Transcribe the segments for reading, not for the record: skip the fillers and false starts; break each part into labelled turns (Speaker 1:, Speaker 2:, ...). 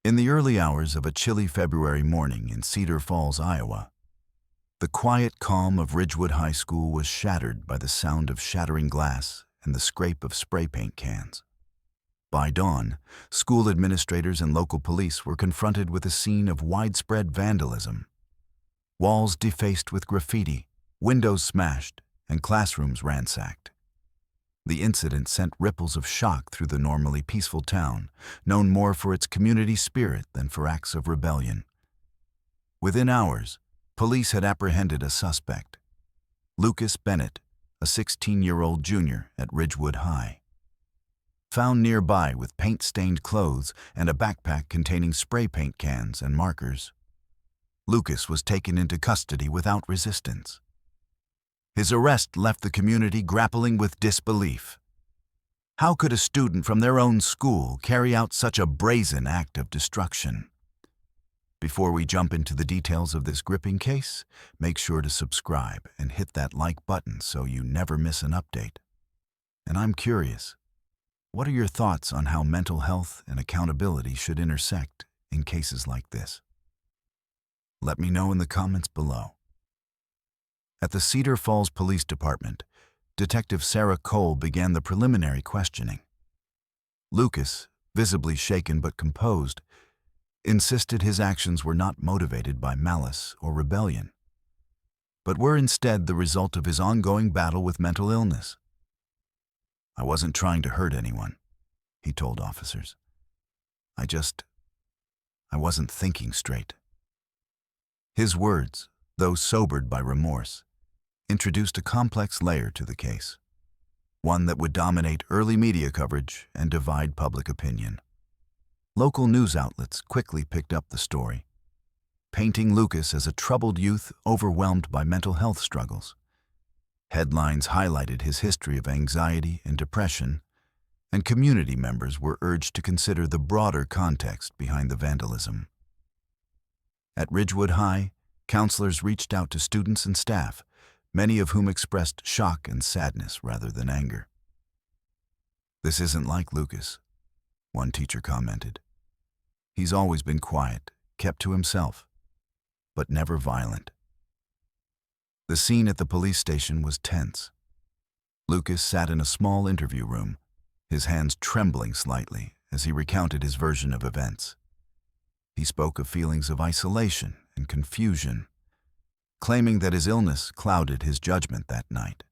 Speaker 1: In the early hours of a chilly February morning in Cedar Falls, Iowa, the quiet calm of Ridgewood High School was shattered by the sound of shattering glass and the scrape of spray paint cans. By dawn, school administrators and local police were confronted with a scene of widespread vandalism. Walls defaced with graffiti, windows smashed, and classrooms ransacked. The incident sent ripples of shock through the normally peaceful town, known more for its community spirit than for acts of rebellion. Within hours, police had apprehended a suspect, Lucas Bennett, a 16-year-old junior at Ridgewood High. Found nearby with paint-stained clothes and a backpack containing spray paint cans and markers, Lucas was taken into custody without resistance. His arrest left the community grappling with disbelief. How could a student from their own school carry out such a brazen act of destruction? Before we jump into the details of this gripping case, make sure to subscribe and hit that like button so you never miss an update. And I'm curious, what are your thoughts on how mental health and accountability should intersect in cases like this? Let me know in the comments below. At the Cedar Falls Police Department, Detective Sarah Cole began the preliminary questioning. Lucas, visibly shaken but composed, insisted his actions were not motivated by malice or rebellion, but were instead the result of his ongoing battle with mental illness. "I wasn't trying to hurt anyone," he told officers. I wasn't thinking straight." His words, though sobered by remorse, introduced a complex layer to the case, one that would dominate early media coverage and divide public opinion. Local news outlets quickly picked up the story, painting Lucas as a troubled youth overwhelmed by mental health struggles. Headlines highlighted his history of anxiety and depression, and community members were urged to consider the broader context behind the vandalism. At Ridgewood High, counselors reached out to students and staff, many of whom expressed shock and sadness rather than anger. "This isn't like Lucas," one teacher commented. "He's always been quiet, kept to himself, but never violent." The scene at the police station was tense. Lucas sat in a small interview room, his hands trembling slightly as he recounted his version of events. He spoke of feelings of isolation and confusion, claiming that his illness clouded his judgment that night.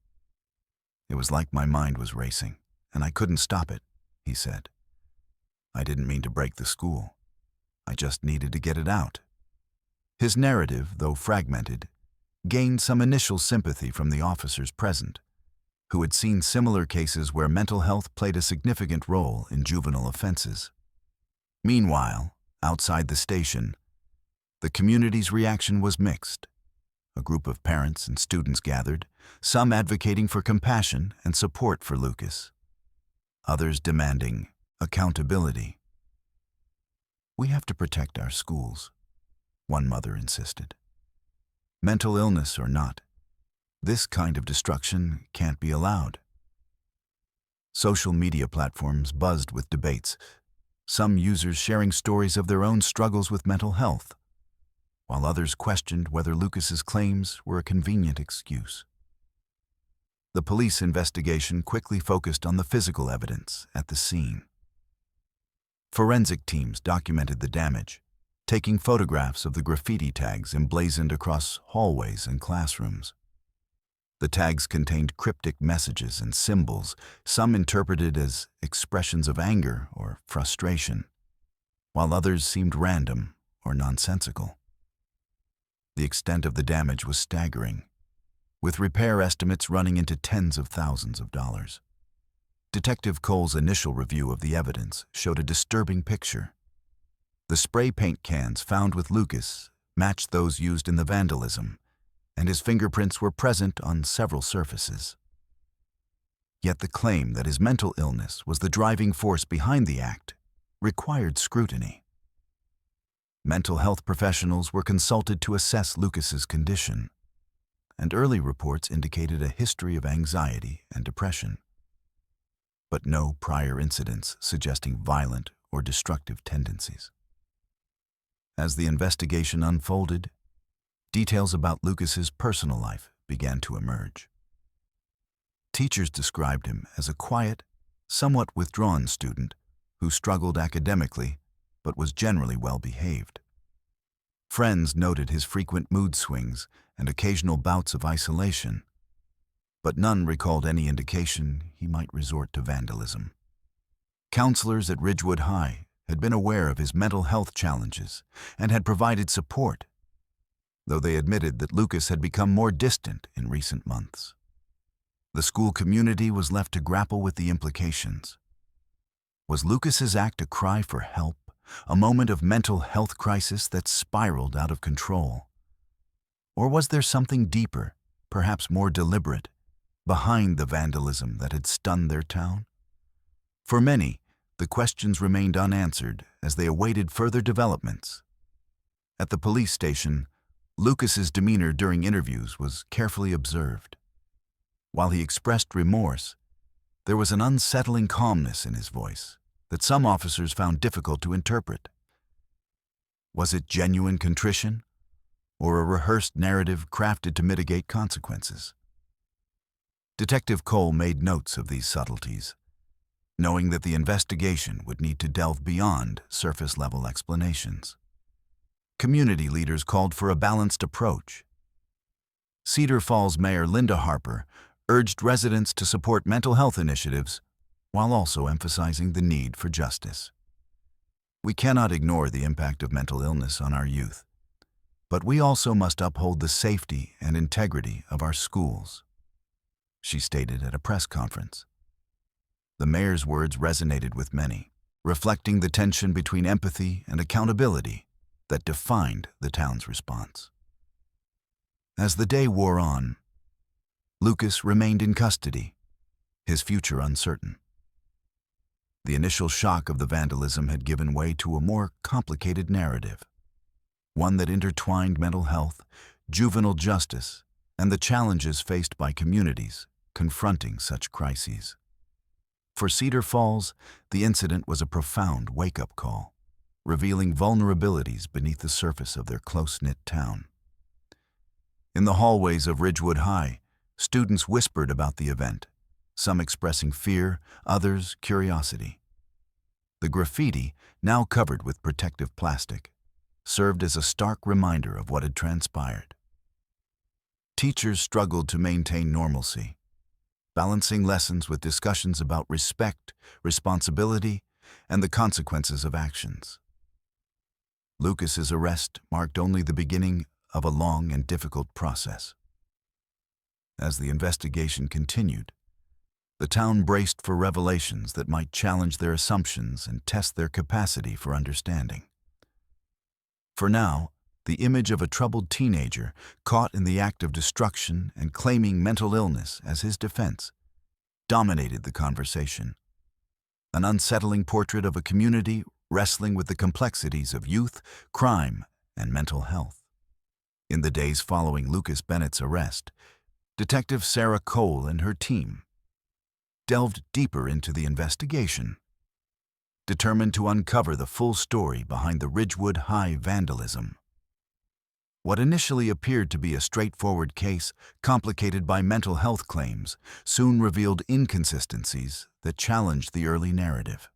Speaker 1: "It was like my mind was racing, and I couldn't stop it," he said. "I didn't mean to break the school. I just needed to get it out." His narrative, though fragmented, gained some initial sympathy from the officers present, who had seen similar cases where mental health played a significant role in juvenile offenses. Meanwhile, outside the station, the community's reaction was mixed. A group of parents and students gathered, some advocating for compassion and support for Lucas, others demanding accountability. "We have to protect our schools," one mother insisted. "Mental illness or not, this kind of destruction can't be allowed." Social media platforms buzzed with debates, some users sharing stories of their own struggles with mental health, while others questioned whether Lucas's claims were a convenient excuse. The police investigation quickly focused on the physical evidence at the scene. Forensic teams documented the damage, taking photographs of the graffiti tags emblazoned across hallways and classrooms. The tags contained cryptic messages and symbols, some interpreted as expressions of anger or frustration, while others seemed random or nonsensical. The extent of the damage was staggering, with repair estimates running into tens of thousands of dollars. Detective Cole's initial review of the evidence showed a disturbing picture. The spray paint cans found with Lucas matched those used in the vandalism, and his fingerprints were present on several surfaces. Yet the claim that his mental illness was the driving force behind the act required scrutiny. Mental health professionals were consulted to assess Lucas's condition, and early reports indicated a history of anxiety and depression, but no prior incidents suggesting violent or destructive tendencies. As the investigation unfolded, details about Lucas's personal life began to emerge. Teachers described him as a quiet, somewhat withdrawn student who struggled academically but was generally well-behaved. Friends noted his frequent mood swings and occasional bouts of isolation, but none recalled any indication he might resort to vandalism. Counselors at Ridgewood High had been aware of his mental health challenges and had provided support, though they admitted that Lucas had become more distant in recent months. The school community was left to grapple with the implications. Was Lucas's act a cry for help, a moment of mental health crisis that spiraled out of control? Or was there something deeper, perhaps more deliberate, behind the vandalism that had stunned their town? For many, the questions remained unanswered as they awaited further developments. At the police station, Lucas's demeanor during interviews was carefully observed. While he expressed remorse, there was an unsettling calmness in his voice that some officers found difficult to interpret. Was it genuine contrition, or a rehearsed narrative crafted to mitigate consequences? Detective Cole made notes of these subtleties, knowing that the investigation would need to delve beyond surface-level explanations. Community leaders called for a balanced approach. Cedar Falls Mayor Linda Harper urged residents to support mental health initiatives while also emphasizing the need for justice. We cannot ignore the impact of mental illness on our youth, but we also must uphold the safety and integrity of our schools, she stated at a press conference. The mayor's words resonated with many, reflecting the tension between empathy and accountability that defined the town's response. As the day wore on, Lucas remained in custody, his future uncertain. The initial shock of the vandalism had given way to a more complicated narrative, one that intertwined mental health, juvenile justice, and the challenges faced by communities confronting such crises. For Cedar Falls, the incident was a profound wake-up call, revealing vulnerabilities beneath the surface of their close-knit town. In the hallways of Ridgewood High, students whispered about the event, some expressing fear, others curiosity. The graffiti, now covered with protective plastic, served as a stark reminder of what had transpired. Teachers struggled to maintain normalcy, balancing lessons with discussions about respect, responsibility, and the consequences of actions. Lucas's arrest marked only the beginning of a long and difficult process. As the investigation continued, the town braced for revelations that might challenge their assumptions and test their capacity for understanding. For now, the image of a troubled teenager caught in the act of destruction and claiming mental illness as his defense dominated the conversation. An unsettling portrait of a community wrestling with the complexities of youth, crime, and mental health. In the days following Lucas Bennett's arrest, Detective Sarah Cole and her team delved deeper into the investigation, determined to uncover the full story behind the Ridgewood High vandalism. What initially appeared to be a straightforward case, complicated by mental health claims, soon revealed inconsistencies that challenged the early narrative.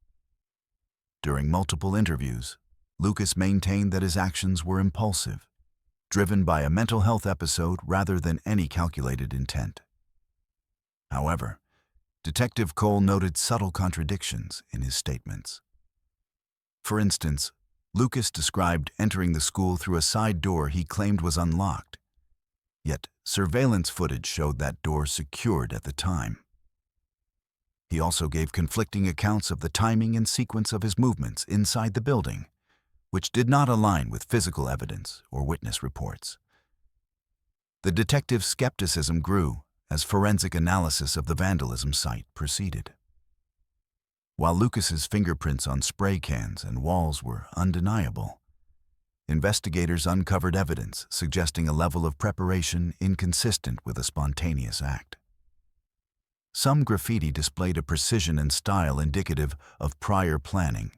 Speaker 1: During multiple interviews, Lucas maintained that his actions were impulsive, driven by a mental health episode rather than any calculated intent. However, Detective Cole noted subtle contradictions in his statements. For instance, Lucas described entering the school through a side door he claimed was unlocked, yet surveillance footage showed that door secured at the time. He also gave conflicting accounts of the timing and sequence of his movements inside the building, which did not align with physical evidence or witness reports. The detective's skepticism grew as forensic analysis of the vandalism site proceeded. While Lucas's fingerprints on spray cans and walls were undeniable, investigators uncovered evidence suggesting a level of preparation inconsistent with a spontaneous act. Some graffiti displayed a precision and style indicative of prior planning,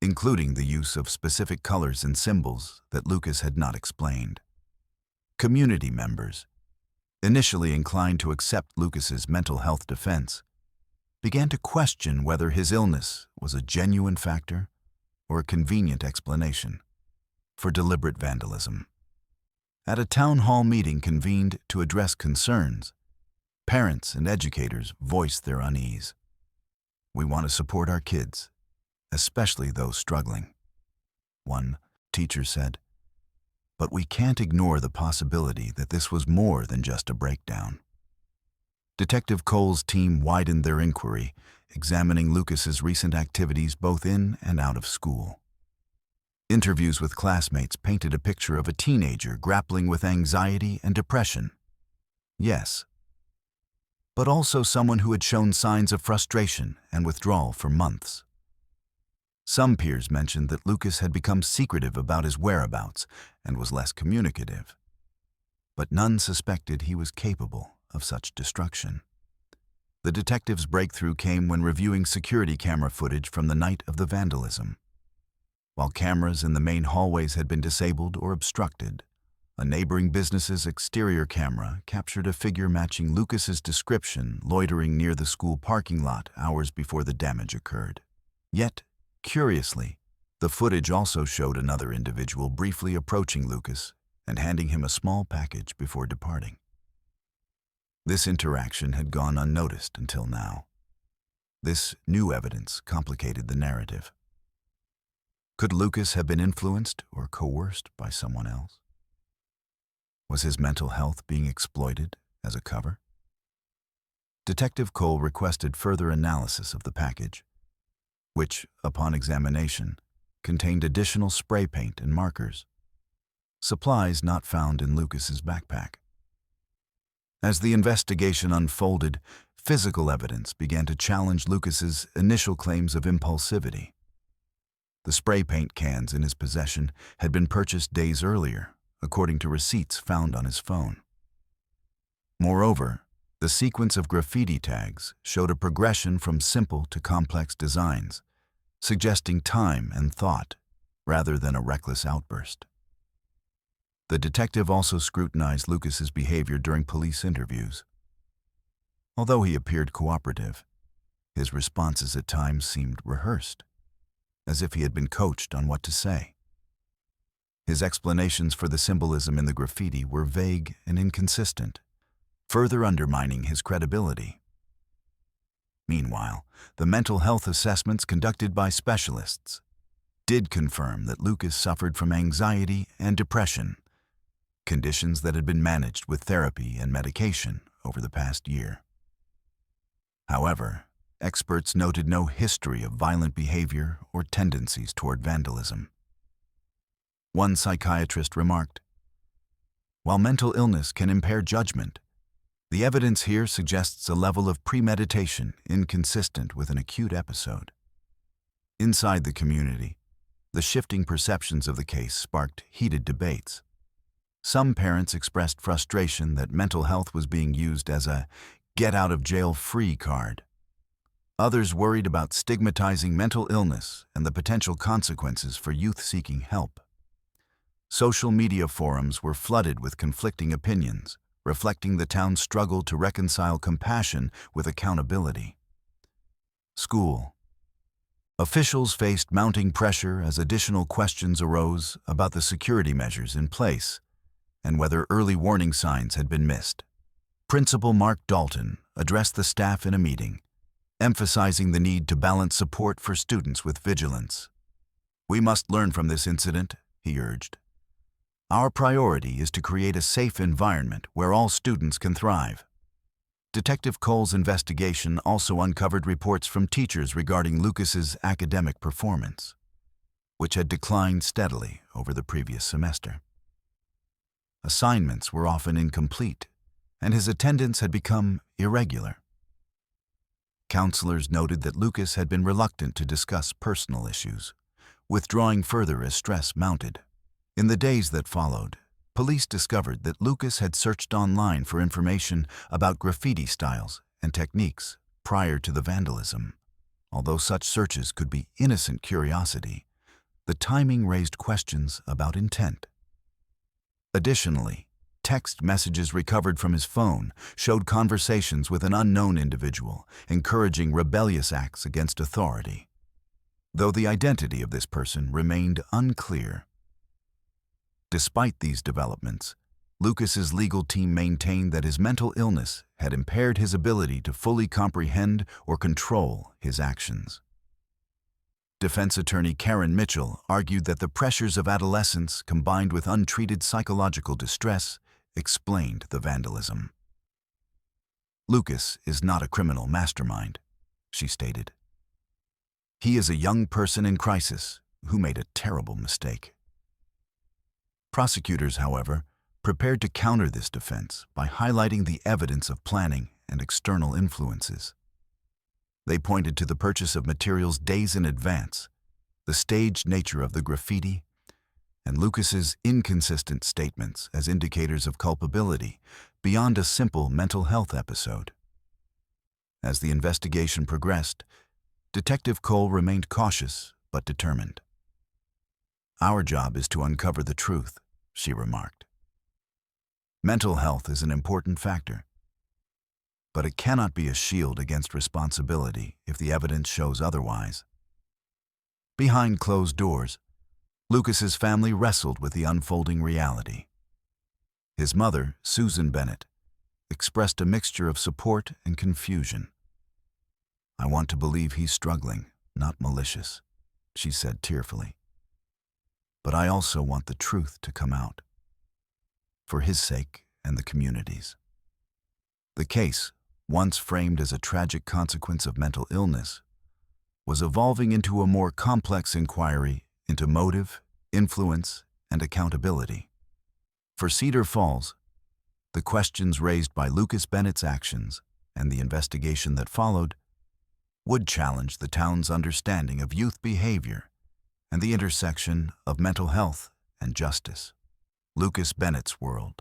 Speaker 1: including the use of specific colors and symbols that Lucas had not explained. Community members, initially inclined to accept Lucas's mental health defense, began to question whether his illness was a genuine factor or a convenient explanation for deliberate vandalism. At a town hall meeting convened to address concerns, parents and educators voiced their unease. "We want to support our kids, especially those struggling," one teacher said. "But we can't ignore the possibility that this was more than just a breakdown." Detective Cole's team widened their inquiry, examining Lucas's recent activities both in and out of school. Interviews with classmates painted a picture of a teenager grappling with anxiety and depression. Yes, but also someone who had shown signs of frustration and withdrawal for months. Some peers mentioned that Lucas had become secretive about his whereabouts and was less communicative, but none suspected he was capable of such destruction. The detectives' breakthrough came when reviewing security camera footage from the night of the vandalism. While cameras in the main hallways had been disabled or obstructed, a neighboring business's exterior camera captured a figure matching Lucas's description loitering near the school parking lot hours before the damage occurred. Yet, curiously, the footage also showed another individual briefly approaching Lucas and handing him a small package before departing. This interaction had gone unnoticed until now. This new evidence complicated the narrative. Could Lucas have been influenced or coerced by someone else? Was his mental health being exploited as a cover? Detective Cole requested further analysis of the package, which, upon examination, contained additional spray paint and markers, supplies not found in Lucas's backpack. As the investigation unfolded, physical evidence began to challenge Lucas's initial claims of impulsivity. The spray paint cans in his possession had been purchased days earlier, according to receipts found on his phone. Moreover, the sequence of graffiti tags showed a progression from simple to complex designs, suggesting time and thought rather than a reckless outburst. The detective also scrutinized Lucas's behavior during police interviews. Although he appeared cooperative, his responses at times seemed rehearsed, as if he had been coached on what to say. His explanations for the symbolism in the graffiti were vague and inconsistent, further undermining his credibility. Meanwhile, the mental health assessments conducted by specialists did confirm that Lucas suffered from anxiety and depression, conditions that had been managed with therapy and medication over the past year. However, experts noted no history of violent behavior or tendencies toward vandalism. One psychiatrist remarked, "While mental illness can impair judgment, the evidence here suggests a level of premeditation inconsistent with an acute episode." Inside the community, the shifting perceptions of the case sparked heated debates. Some parents expressed frustration that mental health was being used as a get-out-of-jail-free card. Others worried about stigmatizing mental illness and the potential consequences for youth seeking help. Social media forums were flooded with conflicting opinions, reflecting the town's struggle to reconcile compassion with accountability. School. Officials faced mounting pressure as additional questions arose about the security measures in place and whether early warning signs had been missed. Principal Mark Dalton addressed the staff in a meeting, emphasizing the need to balance support for students with vigilance. "We must learn from this incident," he urged. "Our priority is to create a safe environment where all students can thrive." Detective Cole's investigation also uncovered reports from teachers regarding Lucas's academic performance, which had declined steadily over the previous semester. Assignments were often incomplete, and his attendance had become irregular. Counselors noted that Lucas had been reluctant to discuss personal issues, withdrawing further as stress mounted. In the days that followed, police discovered that Lucas had searched online for information about graffiti styles and techniques prior to the vandalism. Although such searches could be innocent curiosity, the timing raised questions about intent. Additionally, text messages recovered from his phone showed conversations with an unknown individual, encouraging rebellious acts against authority, though the identity of this person remained unclear. Despite these developments, Lucas's legal team maintained that his mental illness had impaired his ability to fully comprehend or control his actions. Defense attorney Karen Mitchell argued that the pressures of adolescence combined with untreated psychological distress explained the vandalism. "Lucas is not a criminal mastermind," she stated. "He is a young person in crisis who made a terrible mistake." Prosecutors, however, prepared to counter this defense by highlighting the evidence of planning and external influences. They pointed to the purchase of materials days in advance, the staged nature of the graffiti, and Lucas's inconsistent statements as indicators of culpability beyond a simple mental health episode. As the investigation progressed, Detective Cole remained cautious but determined. "Our job is to uncover the truth," she remarked. "Mental health is an important factor, but it cannot be a shield against responsibility if the evidence shows otherwise." Behind closed doors, Lucas's family wrestled with the unfolding reality. His mother, Susan Bennett, expressed a mixture of support and confusion. "I want to believe he's struggling, not malicious," she said tearfully. "But I also want the truth to come out, for his sake and the community's." The case, once framed as a tragic consequence of mental illness, was evolving into a more complex inquiry into motive, influence, and accountability. For Cedar Falls, the questions raised by Lucas Bennett's actions and the investigation that followed would challenge the town's understanding of youth behavior and the intersection of mental health and justice. Lucas Bennett's world,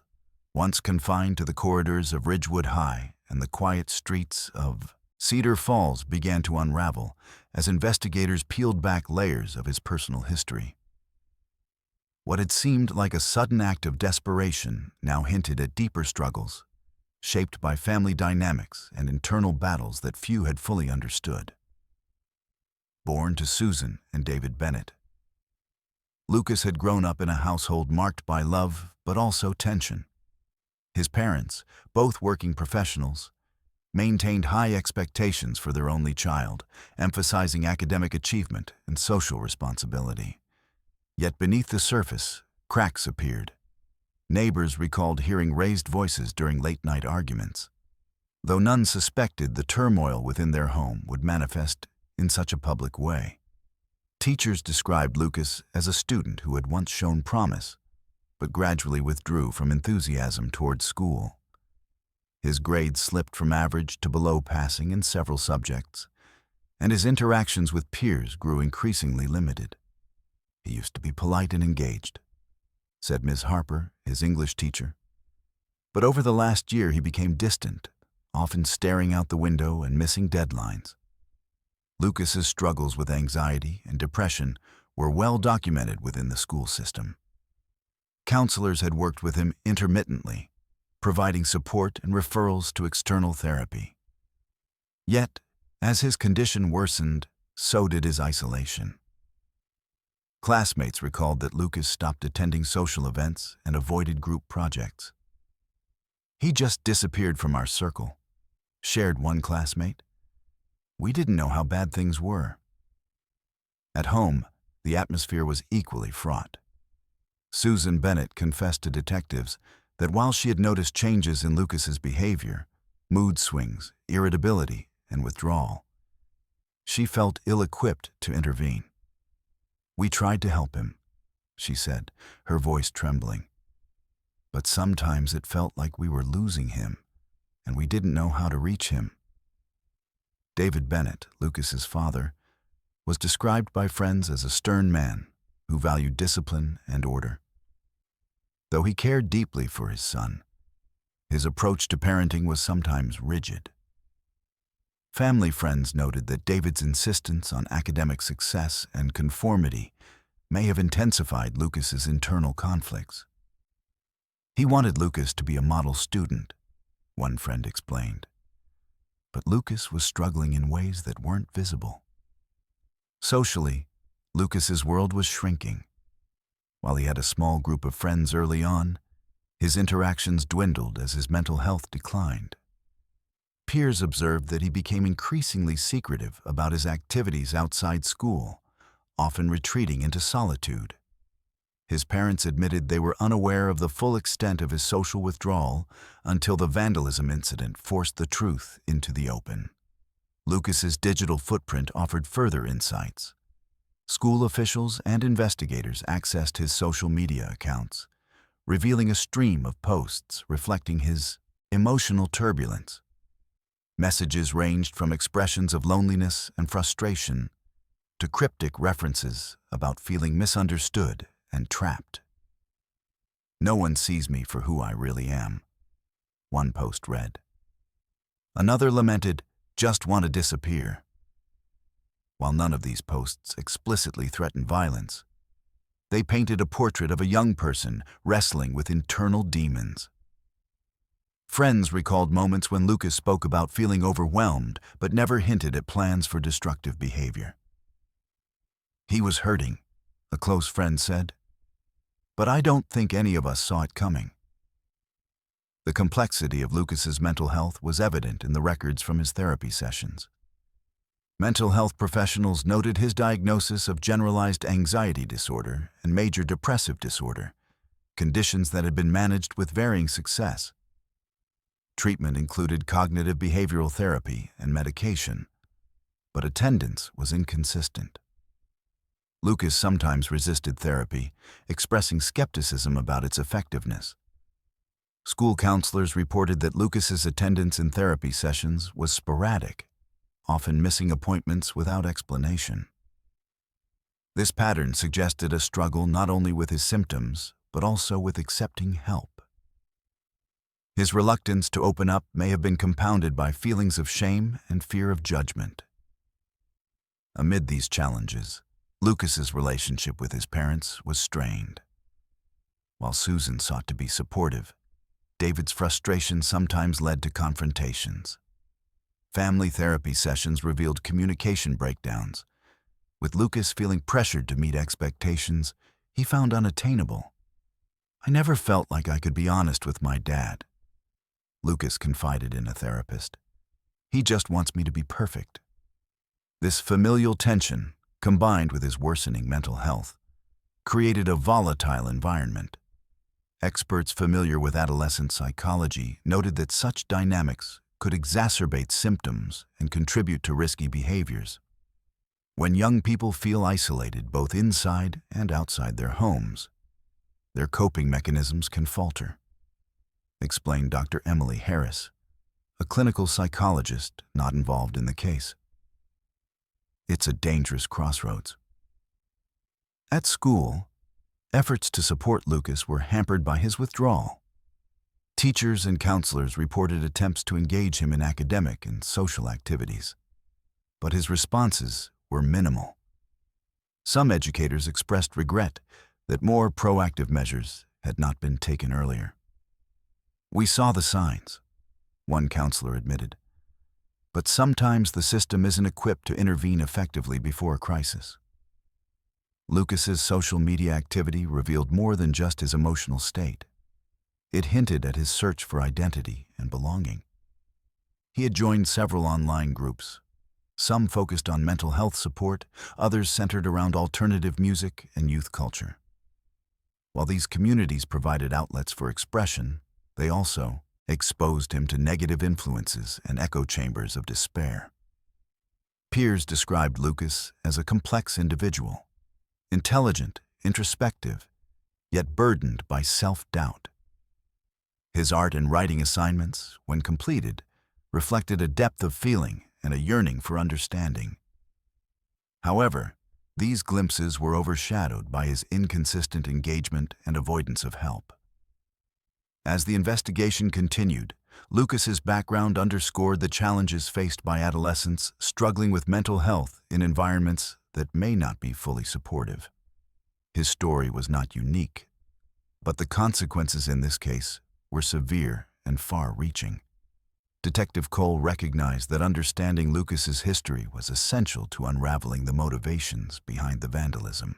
Speaker 1: once confined to the corridors of Ridgewood High and the quiet streets of Cedar Falls, began to unravel as investigators peeled back layers of his personal history. What had seemed like a sudden act of desperation now hinted at deeper struggles, shaped by family dynamics and internal battles that few had fully understood. Born to Susan and David Bennett, Lucas had grown up in a household marked by love but also tension. His parents, both working professionals, maintained high expectations for their only child, emphasizing academic achievement and social responsibility. Yet beneath the surface, cracks appeared. Neighbors recalled hearing raised voices during late-night arguments, though none suspected the turmoil within their home would manifest in such a public way. Teachers described Lucas as a student who had once shown promise, but gradually withdrew from enthusiasm towards school. His grades slipped from average to below passing in several subjects, and his interactions with peers grew increasingly limited. "He used to be polite and engaged," said Ms. Harper, his English teacher. "But over the last year he became distant, often staring out the window and missing deadlines." Lucas's struggles with anxiety and depression were well documented within the school system. Counselors had worked with him intermittently, providing support and referrals to external therapy. Yet, as his condition worsened, so did his isolation. Classmates recalled that Lucas stopped attending social events and avoided group projects. "He just disappeared from our circle," shared one classmate. "We didn't know how bad things were." At home, the atmosphere was equally fraught. Susan Bennett confessed to detectives that while she had noticed changes in Lucas's behavior, mood swings, irritability, and withdrawal, she felt ill-equipped to intervene. "We tried to help him," she said, her voice trembling. "But sometimes it felt like we were losing him, and we didn't know how to reach him." David Bennett, Lucas's father, was described by friends as a stern man who valued discipline and order. Though he cared deeply for his son, his approach to parenting was sometimes rigid. Family friends noted that David's insistence on academic success and conformity may have intensified Lucas's internal conflicts. He wanted Lucas to be a model student, one friend explained. But Lucas was struggling in ways that weren't visible. Socially, Lucas's world was shrinking. While he had a small group of friends early on, his interactions dwindled as his mental health declined. Peers observed that he became increasingly secretive about his activities outside school, often retreating into solitude. His parents admitted they were unaware of the full extent of his social withdrawal until the vandalism incident forced the truth into the open. Lucas's digital footprint offered further insights. School officials and investigators accessed his social media accounts, revealing a stream of posts reflecting his emotional turbulence. Messages ranged from expressions of loneliness and frustration to cryptic references about feeling misunderstood and trapped. "No one sees me for who I really am," one post read. Another lamented, "Just want to disappear." While none of these posts explicitly threatened violence, they painted a portrait of a young person wrestling with internal demons. Friends recalled moments when Lucas spoke about feeling overwhelmed but never hinted at plans for destructive behavior. "He was hurting," a close friend said, "but I don't think any of us saw it coming." The complexity of Lucas's mental health was evident in the records from his therapy sessions. Mental health professionals noted his diagnosis of generalized anxiety disorder and major depressive disorder, conditions that had been managed with varying success. Treatment included cognitive behavioral therapy and medication, but attendance was inconsistent. Lucas sometimes resisted therapy, expressing skepticism about its effectiveness. School counselors reported that Lucas's attendance in therapy sessions was sporadic, often missing appointments without explanation. This pattern suggested a struggle not only with his symptoms, but also with accepting help. His reluctance to open up may have been compounded by feelings of shame and fear of judgment. Amid these challenges, Lucas's relationship with his parents was strained. While Susan sought to be supportive, David's frustration sometimes led to confrontations. Family therapy sessions revealed communication breakdowns. With Lucas feeling pressured to meet expectations he found unattainable. "I never felt like I could be honest with my dad," Lucas confided in a therapist. "He just wants me to be perfect." This familial tension, combined with his worsening mental health, created a volatile environment. Experts familiar with adolescent psychology noted that such dynamics could exacerbate symptoms and contribute to risky behaviors. When young people feel isolated both inside and outside their homes, their coping mechanisms can falter, explained Dr. Emily Harris, a clinical psychologist not involved in the case. It's a dangerous crossroads. At school, efforts to support Lucas were hampered by his withdrawal. Teachers and counselors reported attempts to engage him in academic and social activities, but his responses were minimal. Some educators expressed regret that more proactive measures had not been taken earlier. "We saw the signs," one counselor admitted, "but sometimes the system isn't equipped to intervene effectively before a crisis." Lucas's social media activity revealed more than just his emotional state. It hinted at his search for identity and belonging. He had joined several online groups. Some focused on mental health support, others centered around alternative music and youth culture. While these communities provided outlets for expression, they also exposed him to negative influences and echo chambers of despair. Peers described Lucas as a complex individual, intelligent, introspective, yet burdened by self-doubt. His art and writing assignments, when completed, reflected a depth of feeling and a yearning for understanding. However, these glimpses were overshadowed by his inconsistent engagement and avoidance of help. As the investigation continued, Lucas's background underscored the challenges faced by adolescents struggling with mental health in environments that may not be fully supportive. His story was not unique, but the consequences in this case were severe and far-reaching. Detective Cole recognized that understanding Lucas's history was essential to unraveling the motivations behind the vandalism.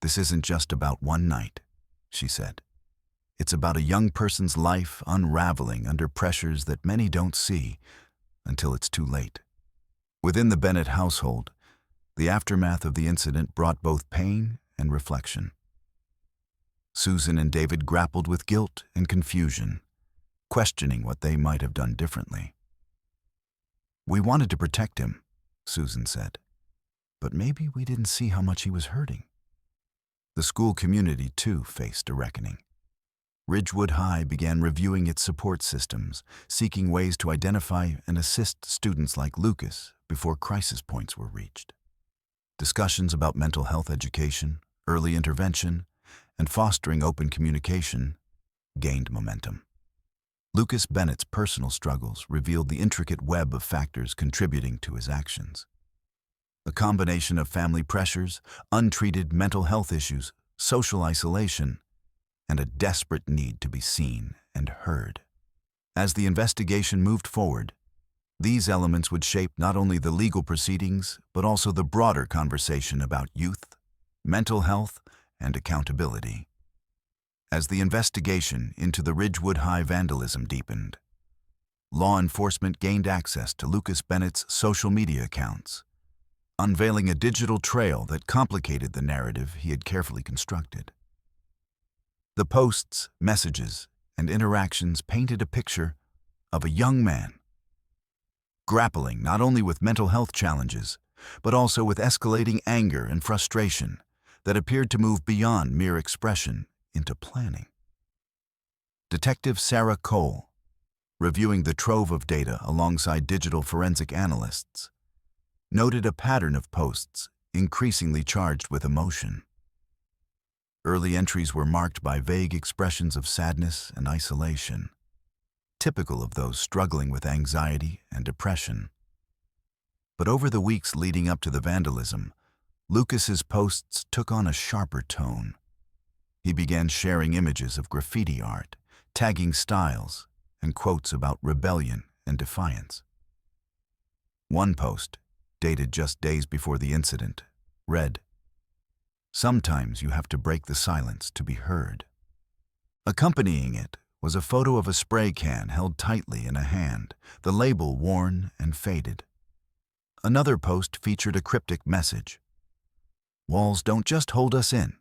Speaker 1: "This isn't just about one night," she said. "It's about a young person's life unraveling under pressures that many don't see until it's too late." Within the Bennett household, the aftermath of the incident brought both pain and reflection. Susan and David grappled with guilt and confusion, questioning what they might have done differently. "We wanted to protect him," Susan said, "but maybe we didn't see how much he was hurting." The school community, too, faced a reckoning. Ridgewood High began reviewing its support systems, seeking ways to identify and assist students like Lucas before crisis points were reached. Discussions about mental health education, early intervention, and fostering open communication gained momentum. Lucas Bennett's personal struggles revealed the intricate web of factors contributing to his actions. A combination of family pressures, untreated mental health issues, social isolation, and a desperate need to be seen and heard. As the investigation moved forward, these elements would shape not only the legal proceedings, but also the broader conversation about youth, mental health, and accountability. As the investigation into the Ridgewood High vandalism deepened, law enforcement gained access to Lucas Bennett's social media accounts, unveiling a digital trail that complicated the narrative he had carefully constructed. The posts, messages, and interactions painted a picture of a young man grappling not only with mental health challenges, but also with escalating anger and frustration that appeared to move beyond mere expression into planning. Detective Sarah Cole, reviewing the trove of data alongside digital forensic analysts, noted a pattern of posts increasingly charged with emotion. Early entries were marked by vague expressions of sadness and isolation, typical of those struggling with anxiety and depression. But over the weeks leading up to the vandalism, Lucas's posts took on a sharper tone. He began sharing images of graffiti art, tagging styles, and quotes about rebellion and defiance. One post, dated just days before the incident, read, "Sometimes you have to break the silence to be heard." Accompanying it was a photo of a spray can held tightly in a hand, the label worn and faded. Another post featured a cryptic message: "Walls don't just hold us in.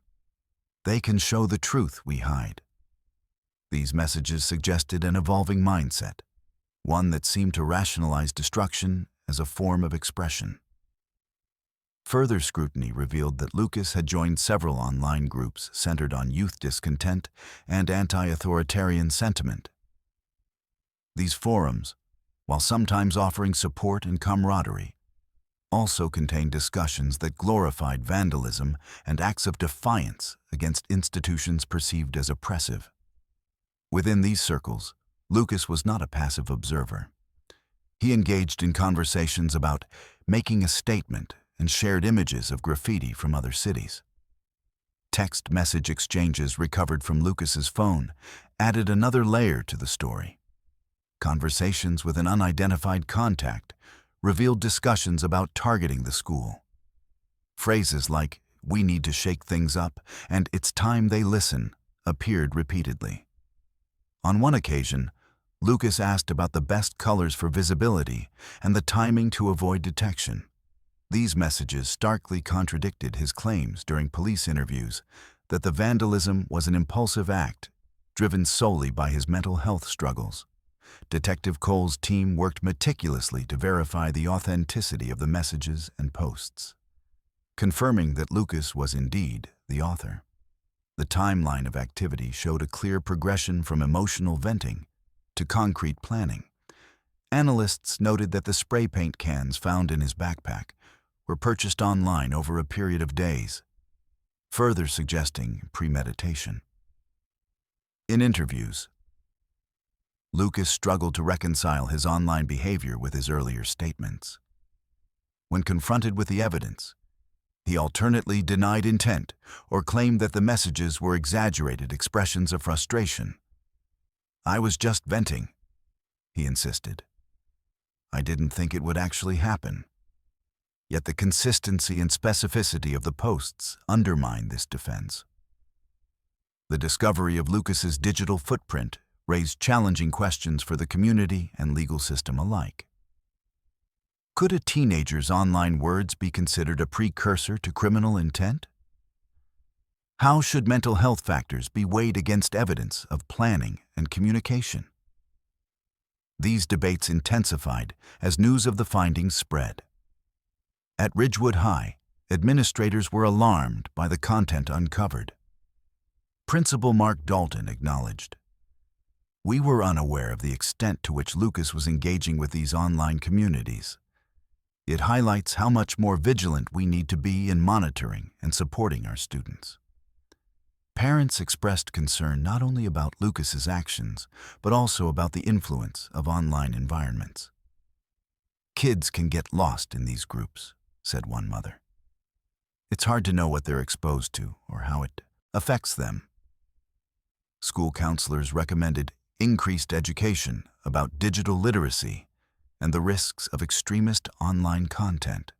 Speaker 1: They can show the truth we hide." These messages suggested an evolving mindset, one that seemed to rationalize destruction as a form of expression. Further scrutiny revealed that Lucas had joined several online groups centered on youth discontent and anti-authoritarian sentiment. These forums, while sometimes offering support and camaraderie, also contained discussions that glorified vandalism and acts of defiance against institutions perceived as oppressive. Within these circles, Lucas was not a passive observer. He engaged in conversations about making a statement and shared images of graffiti from other cities. Text message exchanges recovered from Lucas's phone added another layer to the story. Conversations with an unidentified contact revealed discussions about targeting the school. Phrases like, "We need to shake things up," and "It's time they listen," appeared repeatedly. On one occasion, Lucas asked about the best colors for visibility and the timing to avoid detection. These messages starkly contradicted his claims during police interviews that the vandalism was an impulsive act driven solely by his mental health struggles. Detective Cole's team worked meticulously to verify the authenticity of the messages and posts, confirming that Lucas was indeed the author. The timeline of activity showed a clear progression from emotional venting to concrete planning. Analysts noted that the spray paint cans found in his backpack were purchased online over a period of days, further suggesting premeditation. In interviews, Lucas struggled to reconcile his online behavior with his earlier statements. When confronted with the evidence, He alternately denied intent or claimed that the messages were exaggerated expressions of frustration. "I was just venting," he insisted. "I didn't think it would actually happen." Yet the consistency and specificity of the posts undermine this defense. The discovery of Lucas's digital footprint raised challenging questions for the community and legal system alike. Could a teenager's online words be considered a precursor to criminal intent? How should mental health factors be weighed against evidence of planning and communication? These debates intensified as news of the findings spread. At Ridgewood High, administrators were alarmed by the content uncovered. Principal Mark Dalton acknowledged, "We were unaware of the extent to which Lucas was engaging with these online communities. It highlights how much more vigilant we need to be in monitoring and supporting our students." Parents expressed concern not only about Lucas's actions, but also about the influence of online environments. "Kids can get lost in these groups," said one mother. "It's hard to know what they're exposed to or how it affects them." School counselors recommended increased education about digital literacy and the risks of extremist online content.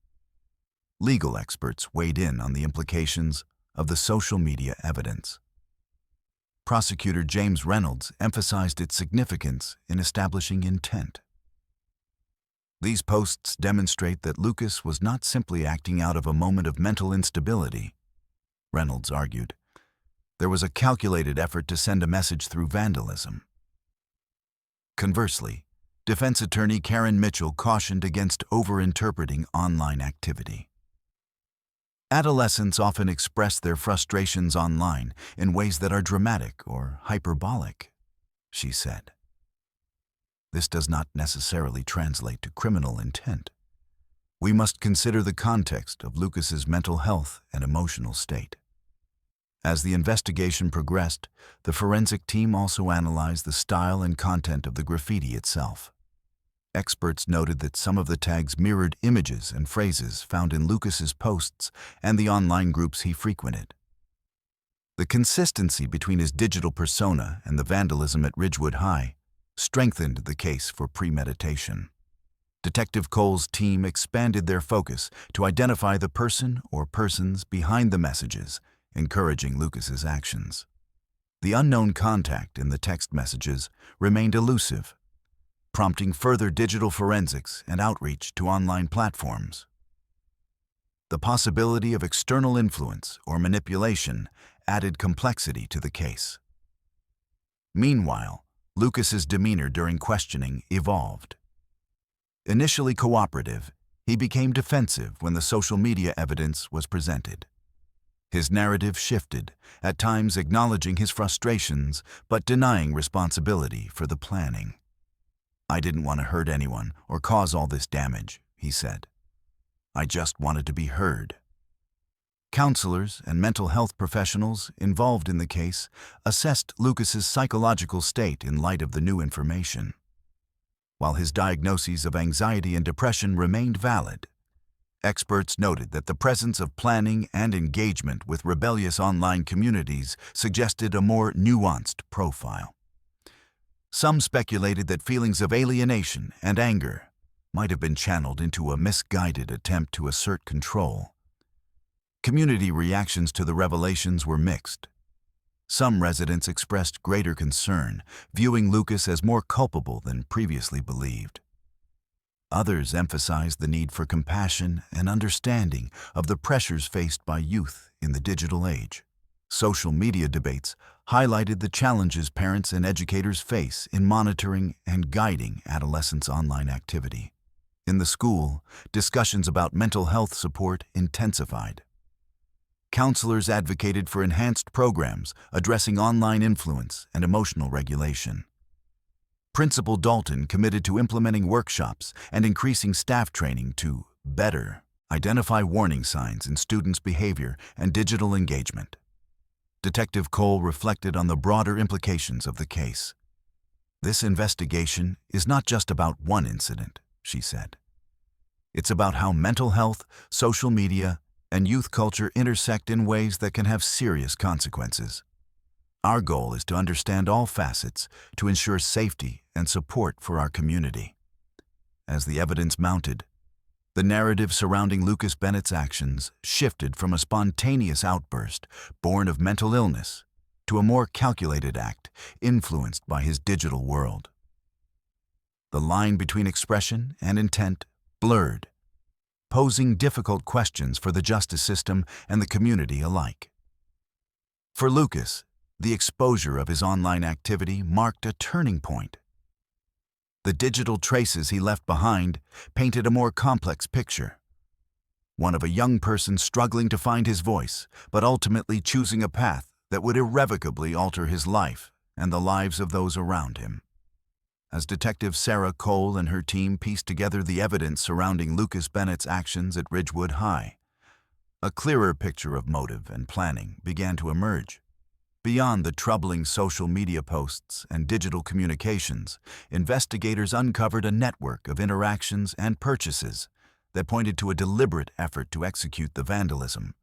Speaker 1: Legal experts weighed in on the implications of the social media evidence. Prosecutor James Reynolds emphasized its significance in establishing intent. "These posts demonstrate that Lucas was not simply acting out of a moment of mental instability," Reynolds argued. "There was a calculated effort to send a message through vandalism." Conversely, defense attorney Karen Mitchell cautioned against overinterpreting online activity. "Adolescents often express their frustrations online in ways that are dramatic or hyperbolic," she said. "This does not necessarily translate to criminal intent. We must consider the context of Lucas's mental health and emotional state." As the investigation progressed, the forensic team also analyzed the style and content of the graffiti itself. Experts noted that some of the tags mirrored images and phrases found in Lucas's posts and the online groups he frequented. The consistency between his digital persona and the vandalism at Ridgewood High strengthened the case for premeditation. Detective Cole's team expanded their focus to identify the person or persons behind the messages encouraging Lucas's actions. The unknown contact in the text messages remained elusive, prompting further digital forensics and outreach to online platforms. The possibility of external influence or manipulation added complexity to the case. Meanwhile, Lucas's demeanor during questioning evolved. Initially cooperative, he became defensive when the social media evidence was presented. His narrative shifted, at times acknowledging his frustrations but denying responsibility for the planning. "I didn't want to hurt anyone or cause all this damage," he said. "I just wanted to be heard." Counselors and mental health professionals involved in the case assessed Lucas's psychological state in light of the new information. While his diagnoses of anxiety and depression remained valid, experts noted that the presence of planning and engagement with rebellious online communities suggested a more nuanced profile. Some speculated that feelings of alienation and anger might have been channeled into a misguided attempt to assert control. Community reactions to the revelations were mixed. Some residents expressed greater concern, viewing Lucas as more culpable than previously believed. Others emphasized the need for compassion and understanding of the pressures faced by youth in the digital age. Social media debates highlighted the challenges parents and educators face in monitoring and guiding adolescents' online activity. In the school, discussions about mental health support intensified. Counselors advocated for enhanced programs addressing online influence and emotional regulation. Principal Dalton committed to implementing workshops and increasing staff training to better identify warning signs in students' behavior and digital engagement. Detective Cole reflected on the broader implications of the case. "This investigation is not just about one incident," she said. "It's about how mental health, social media, and youth culture intersect in ways that can have serious consequences. Our goal is to understand all facets to ensure safety and support for our community. As the evidence mounted, the narrative surrounding Lucas Bennett's actions shifted from a spontaneous outburst born of mental illness to a more calculated act influenced by his digital world. The line between expression and intent blurred, posing difficult questions for the justice system and the community alike. For Lucas, the exposure of his online activity marked a turning point. The digital traces he left behind painted a more complex picture, one of a young person struggling to find his voice, but ultimately choosing a path that would irrevocably alter his life and the lives of those around him. As Detective Sarah Cole and her team pieced together the evidence surrounding Lucas Bennett's actions at Ridgewood High, a clearer picture of motive and planning began to emerge. Beyond the troubling social media posts and digital communications, investigators uncovered a network of interactions and purchases that pointed to a deliberate effort to execute the vandalism,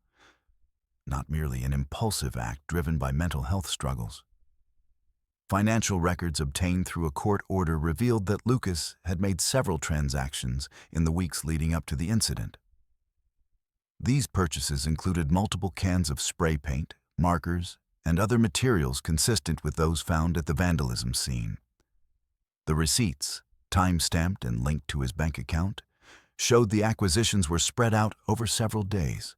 Speaker 1: not merely an impulsive act driven by mental health struggles. Financial records obtained through a court order revealed that Lucas had made several transactions in the weeks leading up to the incident. These purchases included multiple cans of spray paint, markers, and other materials consistent with those found at the vandalism scene. The receipts, time-stamped and linked to his bank account, showed the acquisitions were spread out over several days,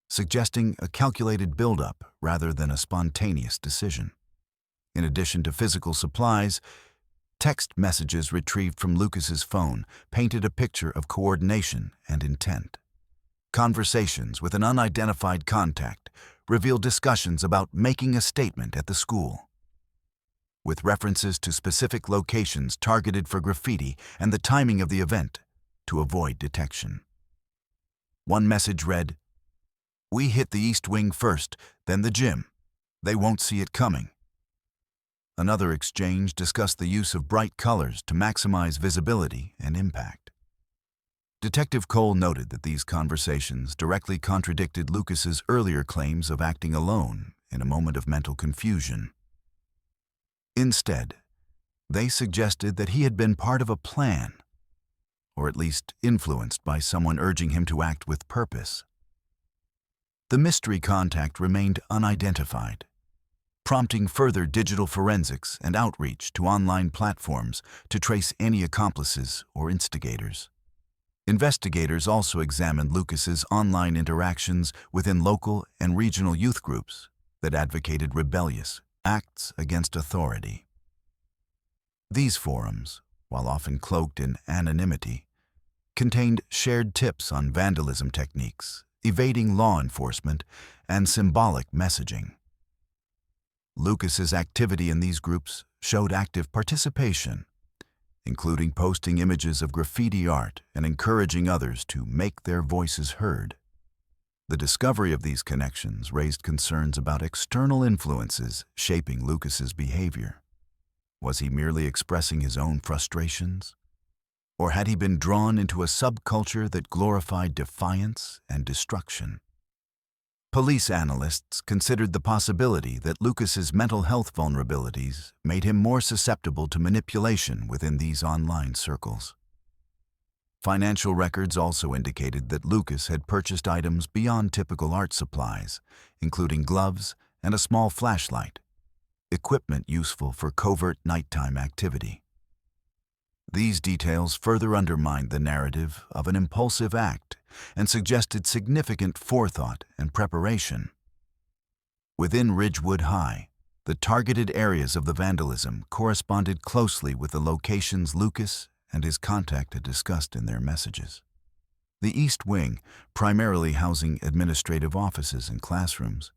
Speaker 1: suggesting a calculated buildup rather than a spontaneous decision. In addition to physical supplies, text messages retrieved from Lucas's phone painted a picture of coordination and intent. Conversations with an unidentified contact revealed discussions about making a statement at the school, with references to specific locations targeted for graffiti and the timing of the event to avoid detection. One message read, "We hit the East Wing first, then the gym. They won't see it coming." Another exchange discussed the use of bright colors to maximize visibility and impact. Detective Cole noted that these conversations directly contradicted Lucas's earlier claims of acting alone in a moment of mental confusion. Instead, they suggested that he had been part of a plan, or at least influenced by someone urging him to act with purpose. The mystery contact remained unidentified, prompting further digital forensics and outreach to online platforms to trace any accomplices or instigators. Investigators also examined Lucas's online interactions within local and regional youth groups that advocated rebellious acts against authority. These forums, while often cloaked in anonymity, contained shared tips on vandalism techniques, evading law enforcement, and symbolic messaging. Lucas's activity in these groups showed active participation, including posting images of graffiti art and encouraging others to make their voices heard. The discovery of these connections raised concerns about external influences shaping Lucas's behavior. Was he merely expressing his own frustrations? Or had he been drawn into a subculture that glorified defiance and destruction? Police analysts considered the possibility that Lucas's mental health vulnerabilities made him more susceptible to manipulation within these online circles. Financial records also indicated that Lucas had purchased items beyond typical art supplies, including gloves and a small flashlight, equipment useful for covert nighttime activity. These details further undermined the narrative of an impulsive act and suggested significant forethought and preparation. Within Ridgewood High, the targeted areas of the vandalism corresponded closely with the locations Lucas and his contact had discussed in their messages. The East Wing, primarily housing administrative offices and classrooms,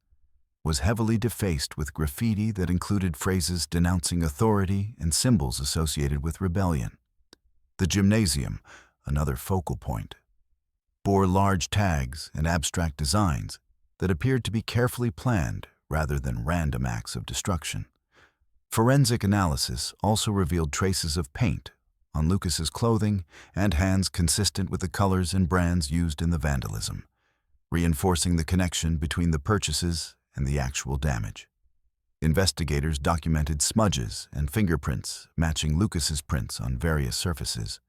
Speaker 1: was heavily defaced with graffiti that included phrases denouncing authority and symbols associated with rebellion. The gymnasium, another focal point, bore large tags and abstract designs that appeared to be carefully planned rather than random acts of destruction. Forensic analysis also revealed traces of paint on Lucas's clothing and hands consistent with the colors and brands used in the vandalism, reinforcing the connection between the purchases and the actual damage. Investigators documented smudges and fingerprints matching Lucas's prints on various surfaces,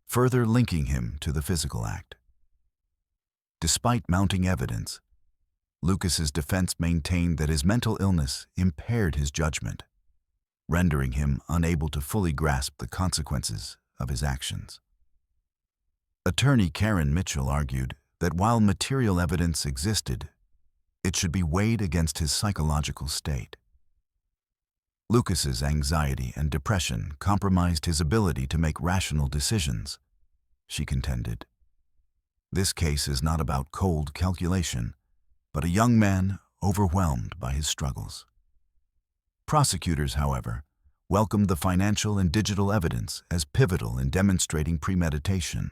Speaker 1: further linking him to the physical act. Despite mounting evidence, Lucas's defense maintained that his mental illness impaired his judgment, rendering him unable to fully grasp the consequences of his actions. Attorney Karen Mitchell argued that while material evidence existed, it should be weighed against his psychological state. Lucas's anxiety and depression compromised his ability to make rational decisions, she contended. This case is not about cold calculation, but a young man overwhelmed by his struggles. Prosecutors, however, welcomed the financial and digital evidence as pivotal in demonstrating premeditation.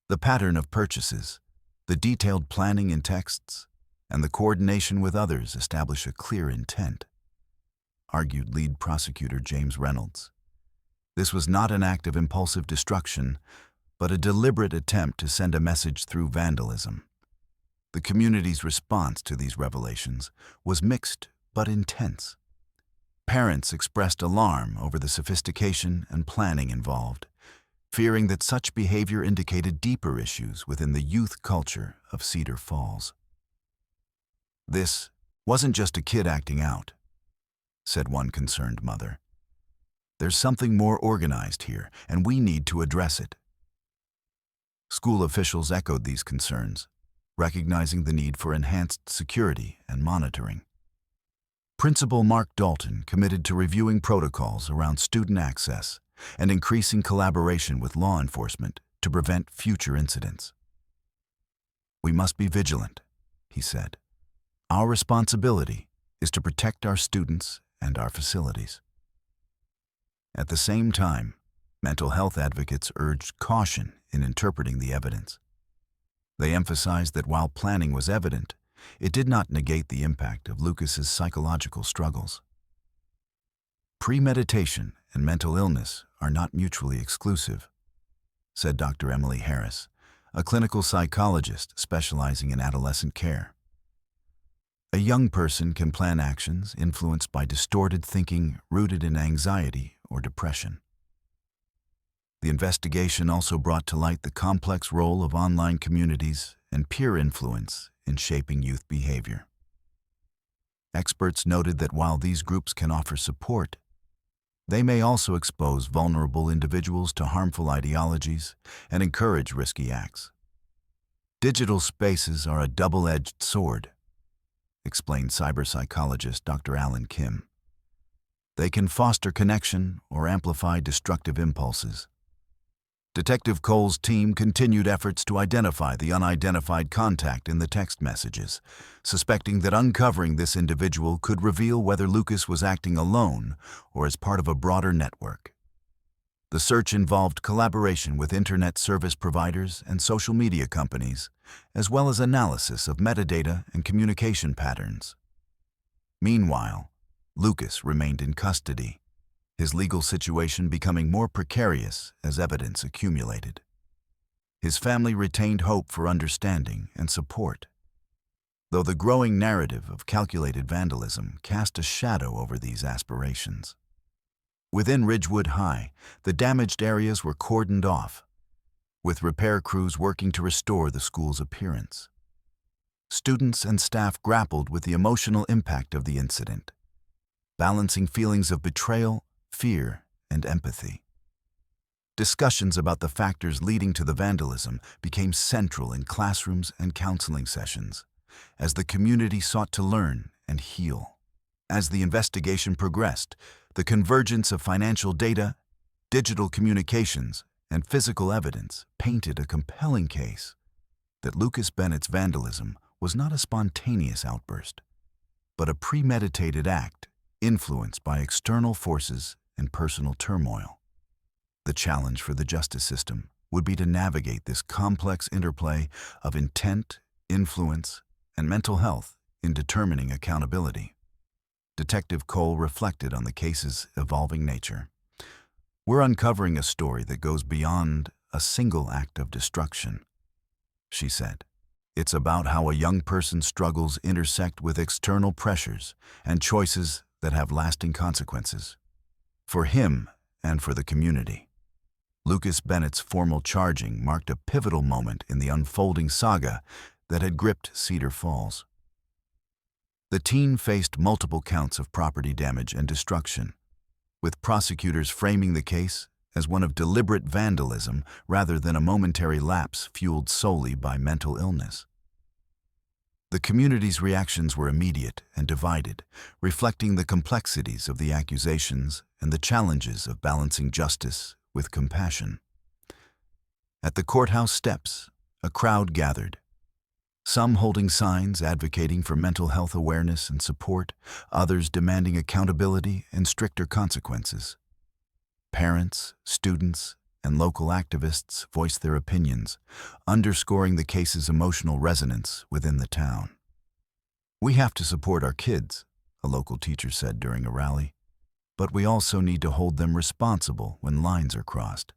Speaker 1: The pattern of purchases, the detailed planning in texts, and the coordination with others establish a clear intent, argued lead prosecutor James Reynolds. This was not an act of impulsive destruction, but a deliberate attempt to send a message through vandalism. The community's response to these revelations was mixed but intense. Parents expressed alarm over the sophistication and planning involved, fearing that such behavior indicated deeper issues within the youth culture of Cedar Falls. "This wasn't just a kid acting out," said one concerned mother. "There's something more organized here, and we need to address it." School officials echoed these concerns, recognizing the need for enhanced security and monitoring. Principal Mark Dalton committed to reviewing protocols around student access and increasing collaboration with law enforcement to prevent future incidents. "We must be vigilant," he said. "Our responsibility is to protect our students and our facilities." At the same time, mental health advocates urged caution in interpreting the evidence. They emphasized that while planning was evident, it did not negate the impact of Lucas's psychological struggles. "Premeditation and mental illness are not mutually exclusive," said Dr. Emily Harris, a clinical psychologist specializing in adolescent care. "A young person can plan actions influenced by distorted thinking rooted in anxiety or depression." The investigation also brought to light the complex role of online communities and peer influence in shaping youth behavior. Experts noted that while these groups can offer support, they may also expose vulnerable individuals to harmful ideologies and encourage risky acts. "Digital spaces are a double-edged sword," explained cyberpsychologist Dr. Alan Kim. "They can foster connection or amplify destructive impulses." Detective Cole's team continued efforts to identify the unidentified contact in the text messages, suspecting that uncovering this individual could reveal whether Lucas was acting alone or as part of a broader network. The search involved collaboration with internet service providers and social media companies, as well as analysis of metadata and communication patterns. Meanwhile, Lucas remained in custody, his legal situation becoming more precarious as evidence accumulated. His family retained hope for understanding and support, though the growing narrative of calculated vandalism cast a shadow over these aspirations. Within Ridgewood High, the damaged areas were cordoned off, with repair crews working to restore the school's appearance. Students and staff grappled with the emotional impact of the incident, balancing feelings of betrayal, fear, and empathy. Discussions about the factors leading to the vandalism became central in classrooms and counseling sessions, as the community sought to learn and heal. As the investigation progressed, the convergence of financial data, digital communications, and physical evidence painted a compelling case that Lucas Bennett's vandalism was not a spontaneous outburst, but a premeditated act influenced by external forces and personal turmoil. The challenge for the justice system would be to navigate this complex interplay of intent, influence, and mental health in determining accountability. Detective Cole reflected on the case's evolving nature. "We're uncovering a story that goes beyond a single act of destruction," she said. It's about how a young person's struggles intersect with external pressures and choices that have lasting consequences. For him and for the community. Lucas Bennett's formal charging marked a pivotal moment in the unfolding saga that had gripped Cedar Falls. The teen faced multiple counts of property damage and destruction, with prosecutors framing the case as one of deliberate vandalism rather than a momentary lapse fueled solely by mental illness. The community's reactions were immediate and divided, reflecting the complexities of the accusations and the challenges of balancing justice with compassion. At the courthouse steps, a crowd gathered, some holding signs advocating for mental health awareness and support, others demanding accountability and stricter consequences. Parents, students, and local activists voiced their opinions, underscoring the case's emotional resonance within the town. "We have to support our kids," a local teacher said during a rally, "but we also need to hold them responsible when lines are crossed."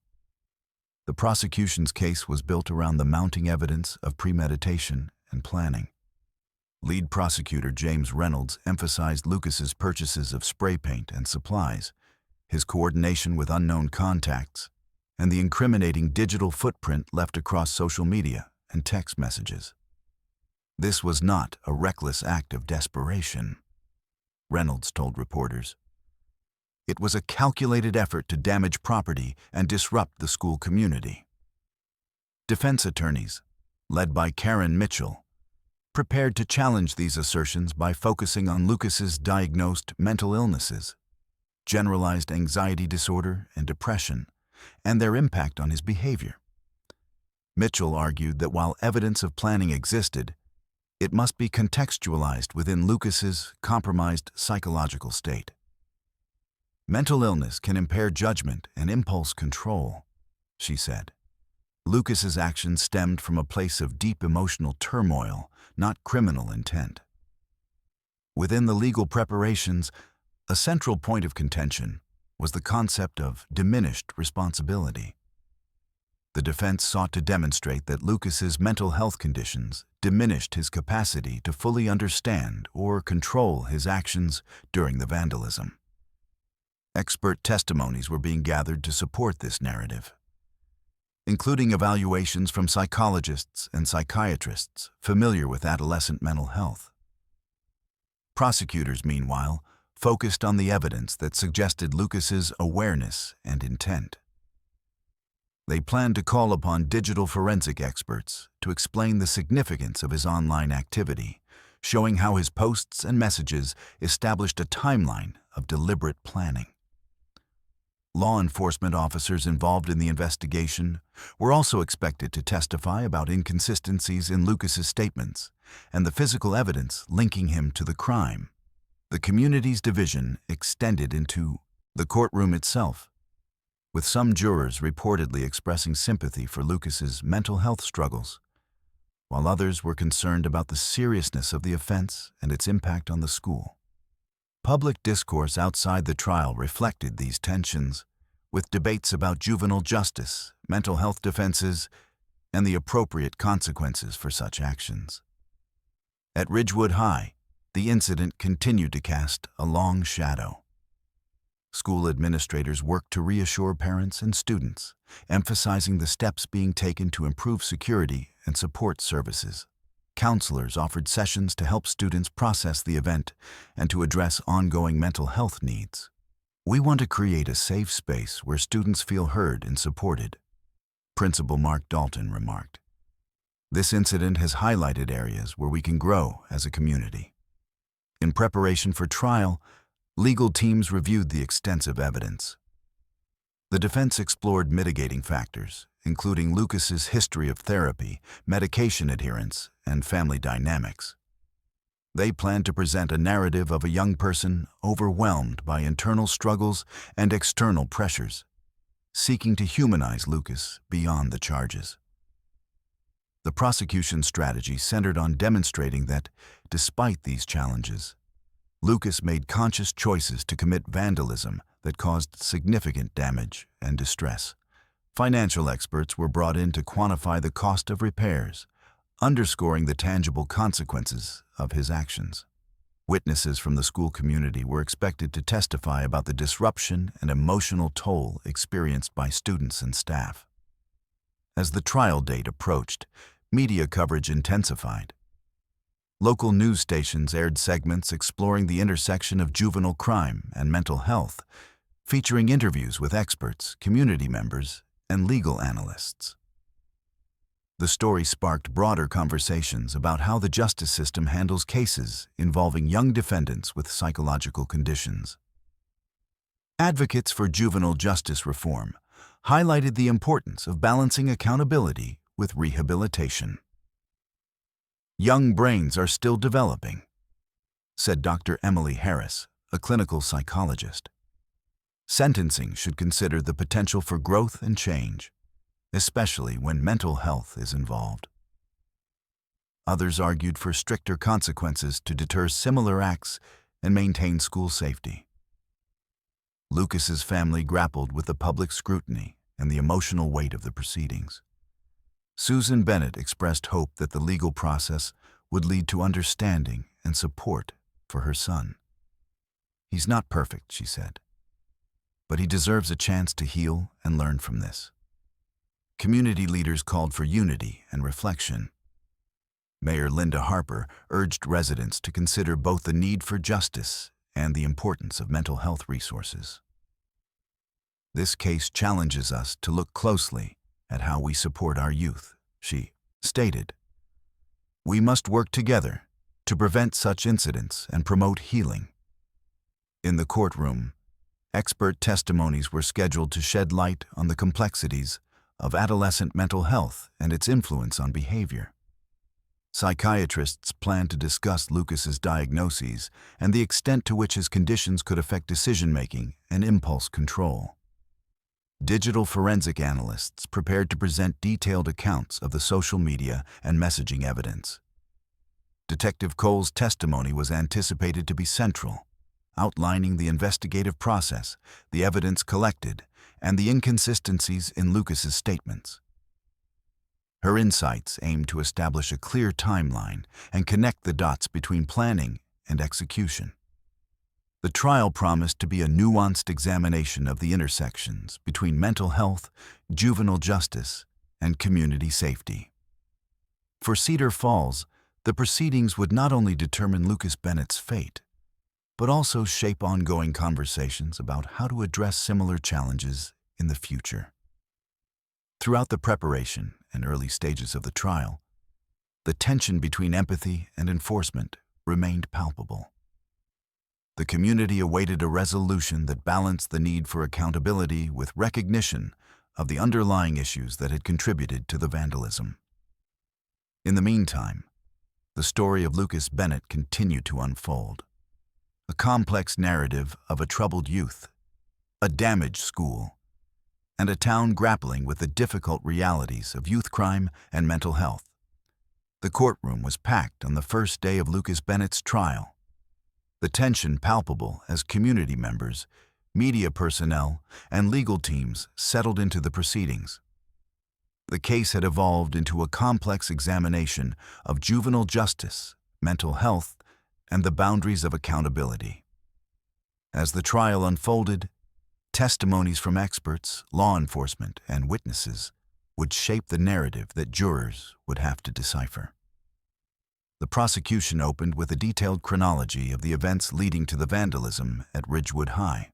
Speaker 1: The prosecution's case was built around the mounting evidence of premeditation and planning. Lead prosecutor James Reynolds emphasized Lucas's purchases of spray paint and supplies, his coordination with unknown contacts, and the incriminating digital footprint left across social media and text messages. This was not a reckless act of desperation, Reynolds told reporters. It was a calculated effort to damage property and disrupt the school community. Defense attorneys, led by Karen Mitchell, prepared to challenge these assertions by focusing on Lucas's diagnosed mental illnesses, generalized anxiety disorder and depression, and their impact on his behavior. Mitchell argued that while evidence of planning existed, it must be contextualized within Lucas's compromised psychological state. "Mental illness can impair judgment and impulse control," she said. Lucas's actions stemmed from a place of deep emotional turmoil, not criminal intent. Within the legal preparations, a central point of contention was the concept of diminished responsibility. The defense sought to demonstrate that Lucas's mental health conditions diminished his capacity to fully understand or control his actions during the vandalism. Expert testimonies were being gathered to support this narrative, including evaluations from psychologists and psychiatrists familiar with adolescent mental health. Prosecutors, meanwhile, focused on the evidence that suggested Lucas's awareness and intent. They planned to call upon digital forensic experts to explain the significance of his online activity, showing how his posts and messages established a timeline of deliberate planning. Law enforcement officers involved in the investigation were also expected to testify about inconsistencies in Lucas's statements and the physical evidence linking him to the crime. The community's division extended into the courtroom itself, with some jurors reportedly expressing sympathy for Lucas's mental health struggles, while others were concerned about the seriousness of the offense and its impact on the school. Public discourse outside the trial reflected these tensions, with debates about juvenile justice, mental health defenses, and the appropriate consequences for such actions. At Ridgewood High, the incident continued to cast a long shadow. School administrators worked to reassure parents and students, emphasizing the steps being taken to improve security and support services. Counselors offered sessions to help students process the event and to address ongoing mental health needs. "We want to create a safe space where students feel heard and supported," Principal Mark Dalton remarked. "This incident has highlighted areas where we can grow as a community." In preparation for trial, legal teams reviewed the extensive evidence. The defense explored mitigating factors, including Lucas's history of therapy, medication adherence, and family dynamics. They planned to present a narrative of a young person overwhelmed by internal struggles and external pressures, seeking to humanize Lucas beyond the charges. The prosecution's strategy centered on demonstrating that, despite these challenges, Lucas made conscious choices to commit vandalism that caused significant damage and distress. Financial experts were brought in to quantify the cost of repairs, underscoring the tangible consequences of his actions. Witnesses from the school community were expected to testify about the disruption and emotional toll experienced by students and staff. As the trial date approached, media coverage intensified. Local news stations aired segments exploring the intersection of juvenile crime and mental health, featuring interviews with experts, community members, and legal analysts. The story sparked broader conversations about how the justice system handles cases involving young defendants with psychological conditions. Advocates for juvenile justice reform highlighted the importance of balancing accountability with rehabilitation. "Young brains are still developing," said Dr. Emily Harris, a clinical psychologist. "Sentencing should consider the potential for growth and change, especially when mental health is involved." Others argued for stricter consequences to deter similar acts and maintain school safety. Lucas's family grappled with the public scrutiny and the emotional weight of the proceedings. Susan Bennett expressed hope that the legal process would lead to understanding and support for her son. "He's not perfect," she said, "but he deserves a chance to heal and learn from this." Community leaders called for unity and reflection. Mayor Linda Harper urged residents to consider both the need for justice and the importance of mental health resources. "This case challenges us to look closely at how we support our youth," she stated. "We must work together to prevent such incidents and promote healing." In the courtroom, expert testimonies were scheduled to shed light on the complexities of adolescent mental health and its influence on behavior. Psychiatrists plan to discuss Lucas's diagnoses and the extent to which his conditions could affect decision-making and impulse control. Digital forensic analysts prepared to present detailed accounts of the social media and messaging evidence. Detective Cole's testimony was anticipated to be central, outlining the investigative process, the evidence collected, and the inconsistencies in Lucas's statements. Her insights aimed to establish a clear timeline and connect the dots between planning and execution. The trial promised to be a nuanced examination of the intersections between mental health, juvenile justice, and community safety. For Cedar Falls, the proceedings would not only determine Lucas Bennett's fate, but also shape ongoing conversations about how to address similar challenges in the future. Throughout the preparation and early stages of the trial, the tension between empathy and enforcement remained palpable. The community awaited a resolution that balanced the need for accountability with recognition of the underlying issues that had contributed to the vandalism. In the meantime, the story of Lucas Bennett continued to unfold. A complex narrative of a troubled youth, a damaged school, and a town grappling with the difficult realities of youth crime and mental health. The courtroom was packed on the first day of Lucas Bennett's trial, the tension palpable as community members, media personnel, and legal teams settled into the proceedings. The case had evolved into a complex examination of juvenile justice, mental health, and the boundaries of accountability. As the trial unfolded, testimonies from experts, law enforcement, and witnesses would shape the narrative that jurors would have to decipher. The prosecution opened with a detailed chronology of the events leading to the vandalism at Ridgewood High.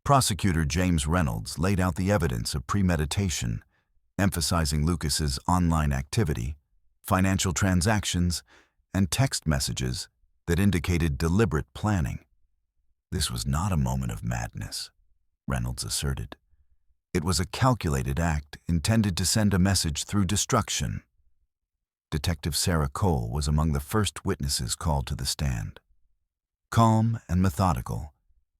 Speaker 1: Prosecutor James Reynolds laid out the evidence of premeditation, emphasizing Lucas's online activity, financial transactions, and text messages that indicated deliberate planning. "This was not a moment of madness," Reynolds asserted. "It was a calculated act intended to send a message through destruction." Detective Sarah Cole was among the first witnesses called to the stand. Calm and methodical,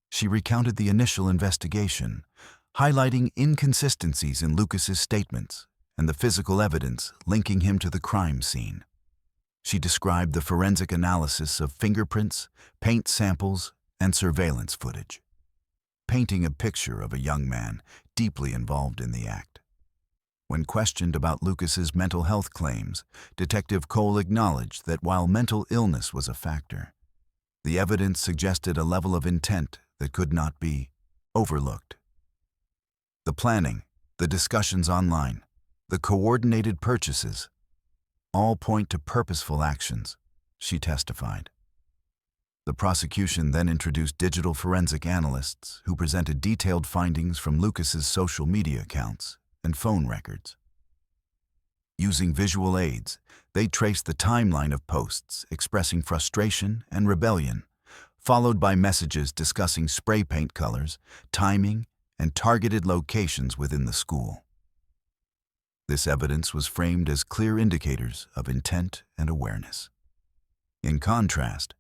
Speaker 1: she recounted the initial investigation, highlighting inconsistencies in Lucas's statements and the physical evidence linking him to the crime scene. She described the forensic analysis of fingerprints, paint samples, and surveillance footage, painting a picture of a young man deeply involved in the act. When questioned about Lucas's mental health claims, Detective Cole acknowledged that while mental illness was a factor, the evidence suggested a level of intent that could not be overlooked. The planning, the discussions online, the coordinated purchases, all point to purposeful actions, she testified. The prosecution then introduced digital forensic analysts who presented detailed findings from Lucas's social media accounts and phone records. Using visual aids, they traced the timeline of posts expressing frustration and rebellion, followed by messages discussing spray paint colors, timing, and targeted locations within the school. This evidence was framed as clear indicators of intent and awareness. In contrast,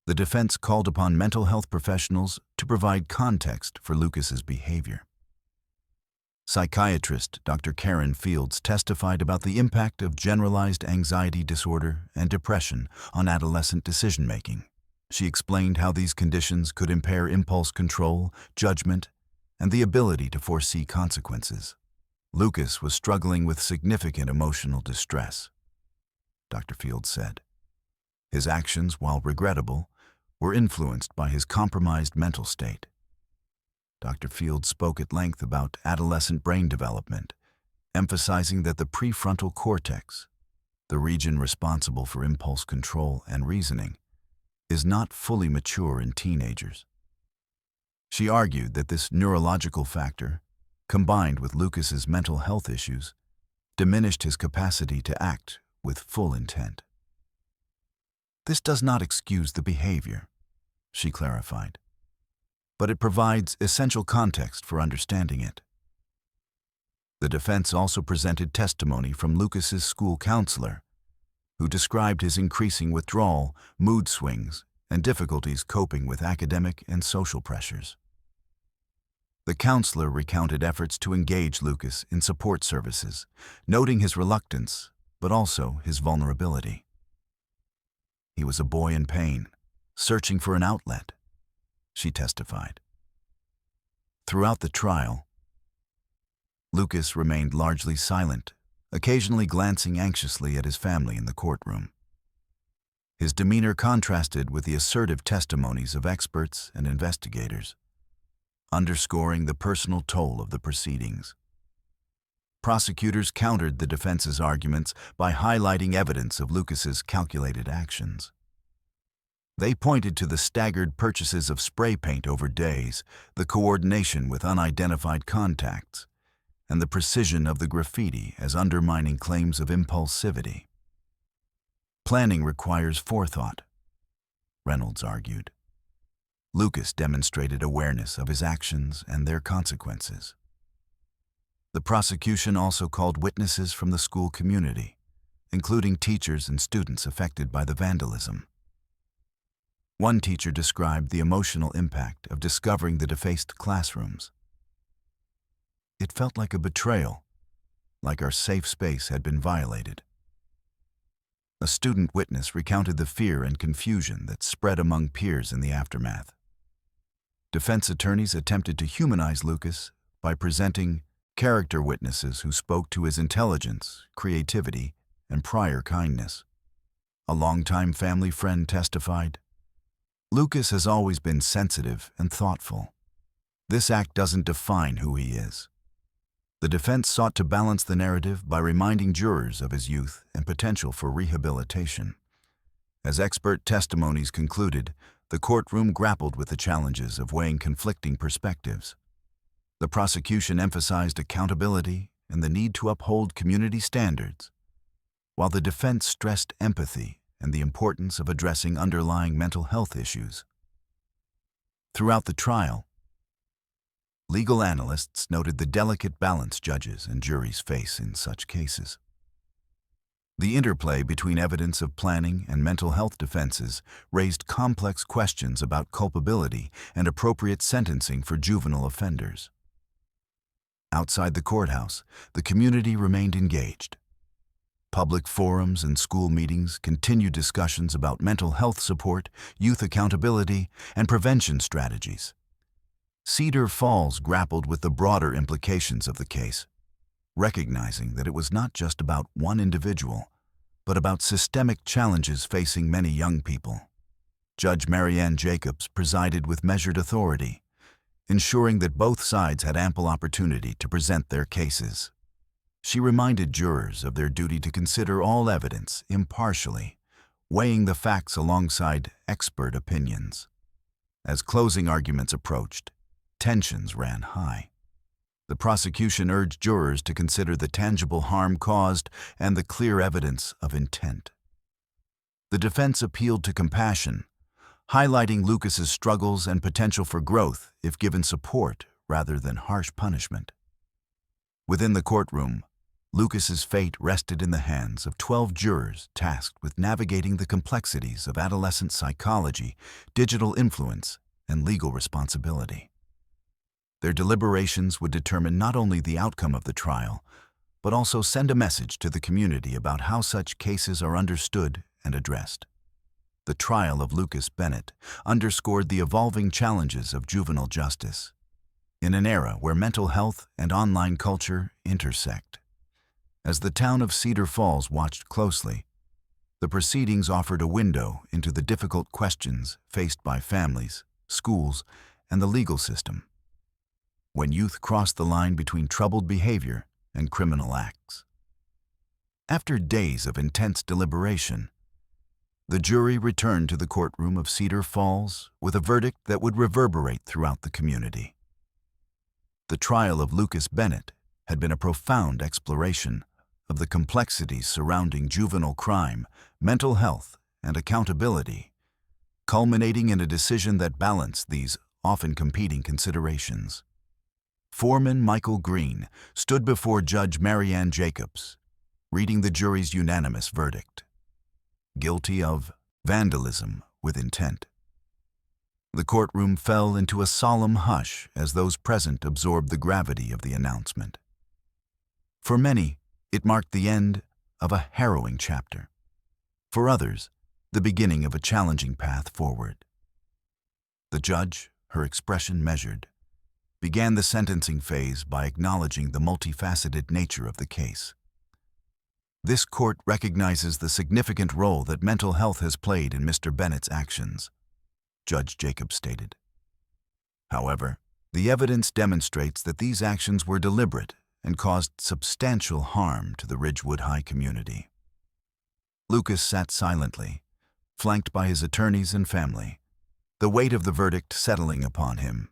Speaker 1: the defense called upon mental health professionals to provide context for Lucas's behavior. Psychiatrist Dr. Karen Fields testified about the impact of generalized anxiety disorder and depression on adolescent decision-making. She explained how these conditions could impair impulse control, judgment, and the ability to foresee consequences. Lucas was struggling with significant emotional distress, Dr. Fields said. His actions, while regrettable, were influenced by his compromised mental state. Dr. Fields spoke at length about adolescent brain development, emphasizing that the prefrontal cortex, the region responsible for impulse control and reasoning, is not fully mature in teenagers. She argued that this neurological factor, combined with Lucas's mental health issues, diminished his capacity to act with full intent. This does not excuse the behavior, she clarified, but it provides essential context for understanding it. The defense also presented testimony from Lucas's school counselor, who described his increasing withdrawal, mood swings, and difficulties coping with academic and social pressures. The counselor recounted efforts to engage Lucas in support services, noting his reluctance, but also his vulnerability. He was a boy in pain, searching for an outlet, she testified. Throughout the trial, Lucas remained largely silent, occasionally glancing anxiously at his family in the courtroom. His demeanor contrasted with the assertive testimonies of experts and investigators, underscoring the personal toll of the proceedings. Prosecutors countered the defense's arguments by highlighting evidence of Lucas's calculated actions. They pointed to the staggered purchases of spray paint over days, the coordination with unidentified contacts, and the precision of the graffiti as undermining claims of impulsivity. Planning requires forethought, Reynolds argued. Lucas demonstrated awareness of his actions and their consequences. The prosecution also called witnesses from the school community, including teachers and students affected by the vandalism. One teacher described the emotional impact of discovering the defaced classrooms. It felt like a betrayal, like our safe space had been violated. A student witness recounted the fear and confusion that spread among peers in the aftermath. Defense attorneys attempted to humanize Lucas by presenting character witnesses who spoke to his intelligence, creativity, and prior kindness. A longtime family friend testified, "Lucas has always been sensitive and thoughtful. This act doesn't define who he is." The defense sought to balance the narrative by reminding jurors of his youth and potential for rehabilitation. As expert testimonies concluded, the courtroom grappled with the challenges of weighing conflicting perspectives. The prosecution emphasized accountability and the need to uphold community standards, while the defense stressed empathy and the importance of addressing underlying mental health issues. Throughout the trial, legal analysts noted the delicate balance judges and juries face in such cases. The interplay between evidence of planning and mental health defenses raised complex questions about culpability and appropriate sentencing for juvenile offenders. Outside the courthouse, the community remained engaged. Public forums and school meetings continued discussions about mental health support, youth accountability, and prevention strategies. Cedar Falls grappled with the broader implications of the case. recognizing that it was not just about one individual, but about systemic challenges facing many young people. Judge Marianne Jacobs presided with measured authority, ensuring that both sides had ample opportunity to present their cases. She reminded jurors of their duty to consider all evidence impartially, weighing the facts alongside expert opinions. As closing arguments approached, tensions ran high. The prosecution urged jurors to consider the tangible harm caused and the clear evidence of intent. The defense appealed to compassion, highlighting Lucas's struggles and potential for growth if given support rather than harsh punishment. Within the courtroom, Lucas's fate rested in the hands of 12 jurors tasked with navigating the complexities of adolescent psychology, digital influence, and legal responsibility. Their deliberations would determine not only the outcome of the trial, but also send a message to the community about how such cases are understood and addressed. The trial of Lucas Bennett underscored the evolving challenges of juvenile justice, in an era where mental health and online culture intersect. As the town of Cedar Falls watched closely, the proceedings offered a window into the difficult questions faced by families, schools, and the legal system when youth crossed the line between troubled behavior and criminal acts. After days of intense deliberation, the jury returned to the courtroom of Cedar Falls with a verdict that would reverberate throughout the community. The trial of Lucas Bennett had been a profound exploration of the complexities surrounding juvenile crime, mental health, and accountability, culminating in a decision that balanced these often competing considerations. Foreman Michael Green stood before Judge Marianne Jacobs, reading the jury's unanimous verdict: guilty of vandalism with intent. The courtroom fell into a solemn hush as those present absorbed the gravity of the announcement. For many, it marked the end of a harrowing chapter. For others, the beginning of a challenging path forward. The judge, her expression measured, began the sentencing phase by acknowledging the multifaceted nature of the case. This court recognizes the significant role that mental health has played in Mr. Bennett's actions, Judge Jacobs stated. However, the evidence demonstrates that these actions were deliberate and caused substantial harm to the Ridgewood High community. Lucas sat silently, flanked by his attorneys and family, the weight of the verdict settling upon him.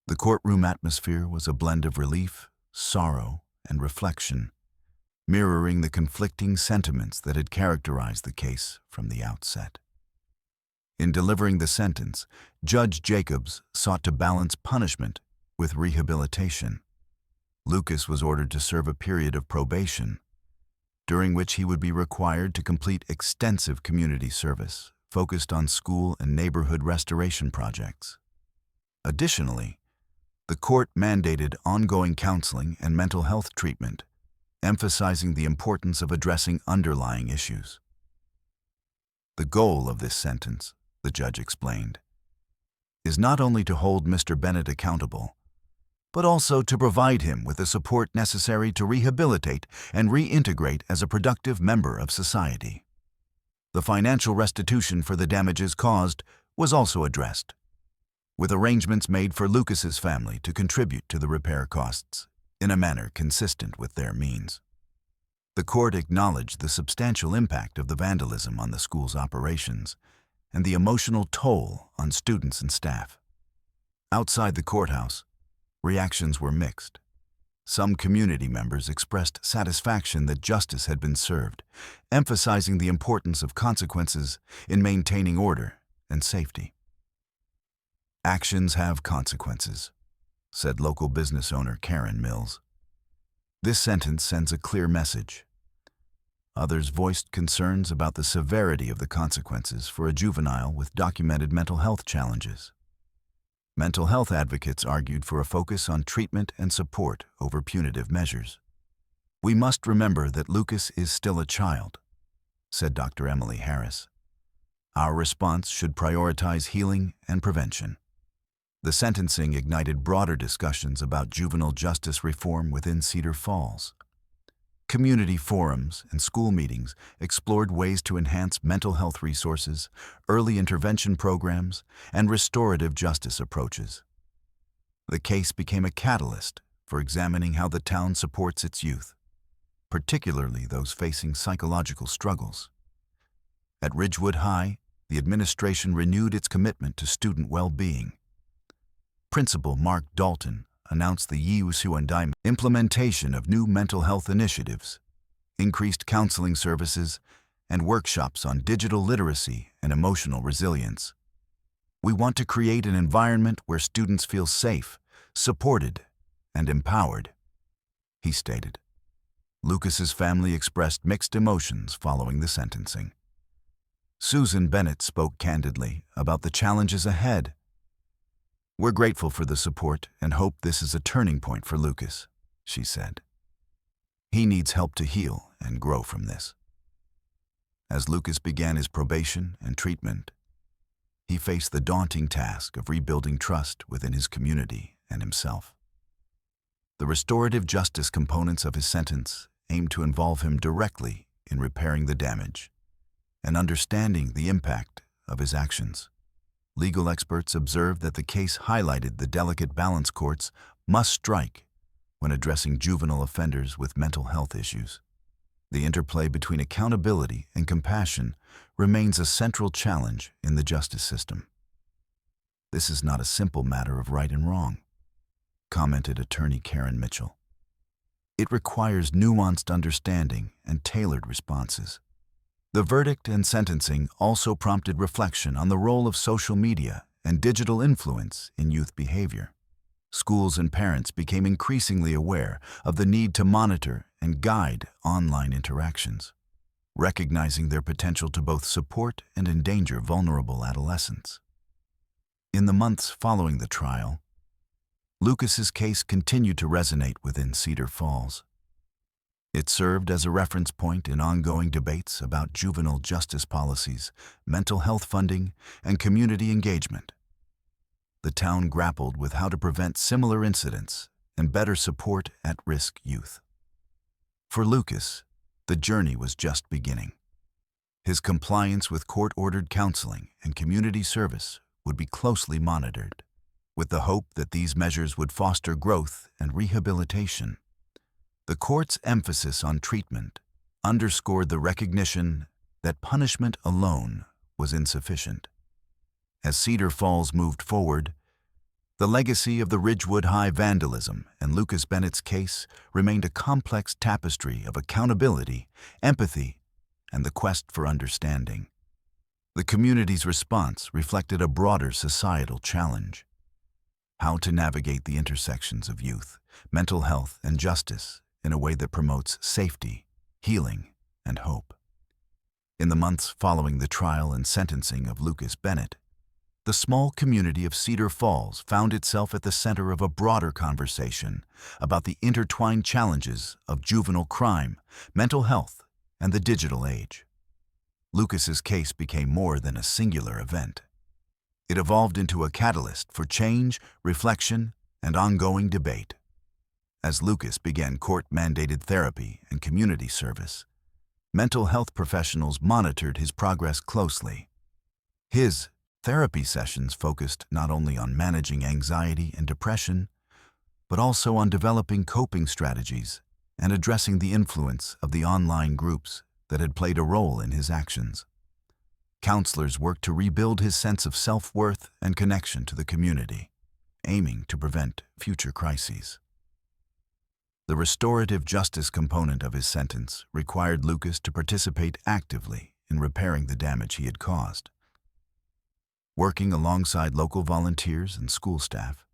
Speaker 1: The courtroom atmosphere was a blend of relief, sorrow, and reflection, mirroring the conflicting sentiments that had characterized the case from the outset. In delivering the sentence, Judge Jacobs sought to balance punishment with rehabilitation. Lucas was ordered to serve a period of probation, during which he would be required to complete extensive community service focused on school and neighborhood restoration projects. Additionally, the court mandated ongoing counseling and mental health treatment, emphasizing the importance of addressing underlying issues. The goal of this sentence, the judge explained, is not only to hold Mr. Bennett accountable, but also to provide him with the support necessary to rehabilitate and reintegrate as a productive member of society. The financial restitution for the damages caused was also addressed, with arrangements made for Lucas's family to contribute to the repair costs in a manner consistent with their means. The court acknowledged the substantial impact of the vandalism on the school's operations and the emotional toll on students and staff. Outside the courthouse, reactions were mixed. Some community members expressed satisfaction that justice had been served, emphasizing the importance of consequences in maintaining order and safety. "Actions have consequences," said local business owner Karen Mills. This sentence sends a clear message. Others voiced concerns about the severity of the consequences for a juvenile with documented mental health challenges. Mental health advocates argued for a focus on treatment and support over punitive measures. "We must remember that Lucas is still a child," said Dr. Emily Harris. "Our response should prioritize healing and prevention." The sentencing ignited broader discussions about juvenile justice reform within Cedar Falls. Community forums and school meetings explored ways to enhance mental health resources, early intervention programs, and restorative justice approaches. The case became a catalyst for examining how the town supports its youth, particularly those facing psychological struggles. At Ridgewood High, the administration renewed its commitment to student well-being. Principal Mark Dalton announced the implementation of new mental health initiatives, increased counseling services, and workshops on digital literacy and emotional resilience. We want to create an environment where students feel safe, supported, and empowered, he stated. Lucas's family expressed mixed emotions following the sentencing. Susan Bennett spoke candidly about the challenges ahead. "We're grateful for the support and hope this is a turning point for Lucas," she said. "He needs help to heal and grow from this." As Lucas began his probation and treatment, he faced the daunting task of rebuilding trust within his community and himself. The restorative justice components of his sentence aimed to involve him directly in repairing the damage and understanding the impact of his actions. Legal experts observed that the case highlighted the delicate balance courts must strike when addressing juvenile offenders with mental health issues. The interplay between accountability and compassion remains a central challenge in the justice system. "This is not a simple matter of right and wrong," commented attorney Karen Mitchell. "It requires nuanced understanding and tailored responses." The verdict and sentencing also prompted reflection on the role of social media and digital influence in youth behavior. Schools and parents became increasingly aware of the need to monitor and guide online interactions, recognizing their potential to both support and endanger vulnerable adolescents. In the months following the trial, Lucas's case continued to resonate within Cedar Falls. It served as a reference point in ongoing debates about juvenile justice policies, mental health funding, and community engagement. The town grappled with how to prevent similar incidents and better support at-risk youth. For Lucas, the journey was just beginning. His compliance with court-ordered counseling and community service would be closely monitored, with the hope that these measures would foster growth and rehabilitation. The court's emphasis on treatment underscored the recognition that punishment alone was insufficient. As Cedar Falls moved forward, the legacy of the Ridgewood High vandalism and Lucas Bennett's case remained a complex tapestry of accountability, empathy, and the quest for understanding. The community's response reflected a broader societal challenge: how to navigate the intersections of youth, mental health, and justice in a way that promotes safety, healing, and hope. In the months following the trial and sentencing of Lucas Bennett, the small community of Cedar Falls found itself at the center of a broader conversation about the intertwined challenges of juvenile crime, mental health, and the digital age. Lucas's case became more than a singular event. It evolved into a catalyst for change, reflection, and ongoing debate. As Lucas began court-mandated therapy and community service, mental health professionals monitored his progress closely. His therapy sessions focused not only on managing anxiety and depression, but also on developing coping strategies and addressing the influence of the online groups that had played a role in his actions. Counselors worked to rebuild his sense of self-worth and connection to the community, aiming to prevent future crises. The restorative justice component of his sentence required Lucas to participate actively in repairing the damage he had caused. Working alongside local volunteers and school staff,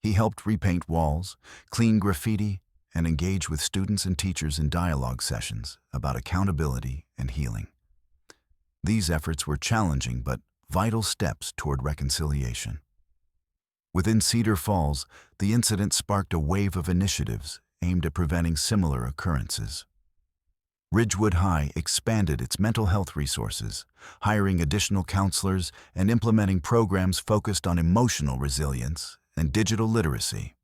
Speaker 1: he helped repaint walls, clean graffiti, and engage with students and teachers in dialogue sessions about accountability and healing. These efforts were challenging but vital steps toward reconciliation. Within Cedar Falls, the incident sparked a wave of initiatives aimed at preventing similar occurrences. Ridgewood High expanded its mental health resources, hiring additional counselors and implementing programs focused on emotional resilience and digital literacy.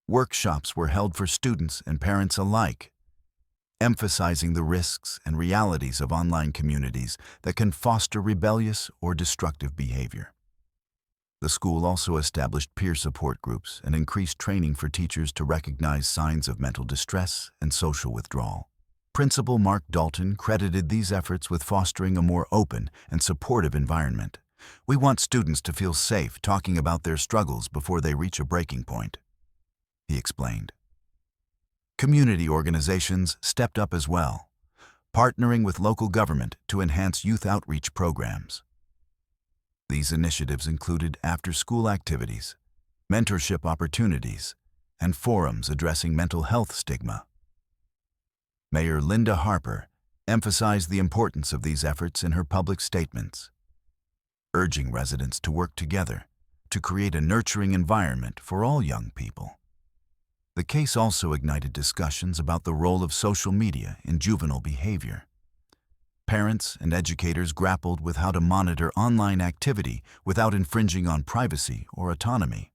Speaker 1: Workshops were held for students and parents alike, emphasizing the risks and realities of online communities that can foster rebellious or destructive behavior. The school also established peer support groups and increased training for teachers to recognize signs of mental distress and social withdrawal. Principal Mark Dalton credited these efforts with fostering a more open and supportive environment. "We want students to feel safe talking about their struggles before they reach a breaking point," he explained. Community organizations stepped up as well, partnering with local government to enhance youth outreach programs. These initiatives included after-school activities, mentorship opportunities, and forums addressing mental health stigma. Mayor Linda Harper emphasized the importance of these efforts in her public statements, urging residents to work together to create a nurturing environment for all young people. The case also ignited discussions about the role of social media in juvenile behavior. Parents and educators grappled with how to monitor online activity without infringing on privacy or autonomy.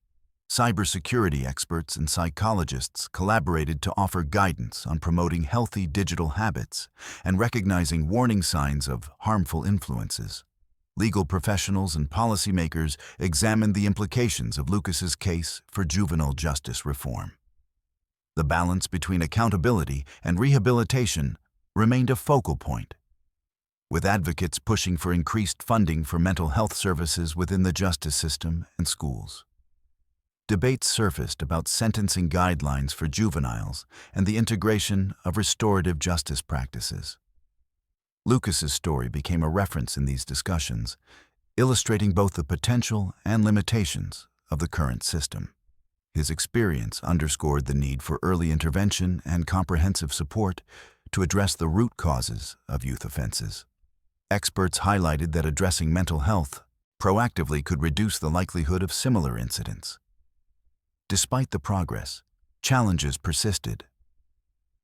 Speaker 1: Cybersecurity experts and psychologists collaborated to offer guidance on promoting healthy digital habits and recognizing warning signs of harmful influences. Legal professionals and policymakers examined the implications of Lucas's case for juvenile justice reform. The balance between accountability and rehabilitation remained a focal point, with advocates pushing for increased funding for mental health services within the justice system and schools. Debates surfaced about sentencing guidelines for juveniles and the integration of restorative justice practices. Lucas's story became a reference in these discussions, illustrating both the potential and limitations of the current system. His experience underscored the need for early intervention and comprehensive support to address the root causes of youth offenses. Experts highlighted that addressing mental health proactively could reduce the likelihood of similar incidents. Despite the progress, challenges persisted.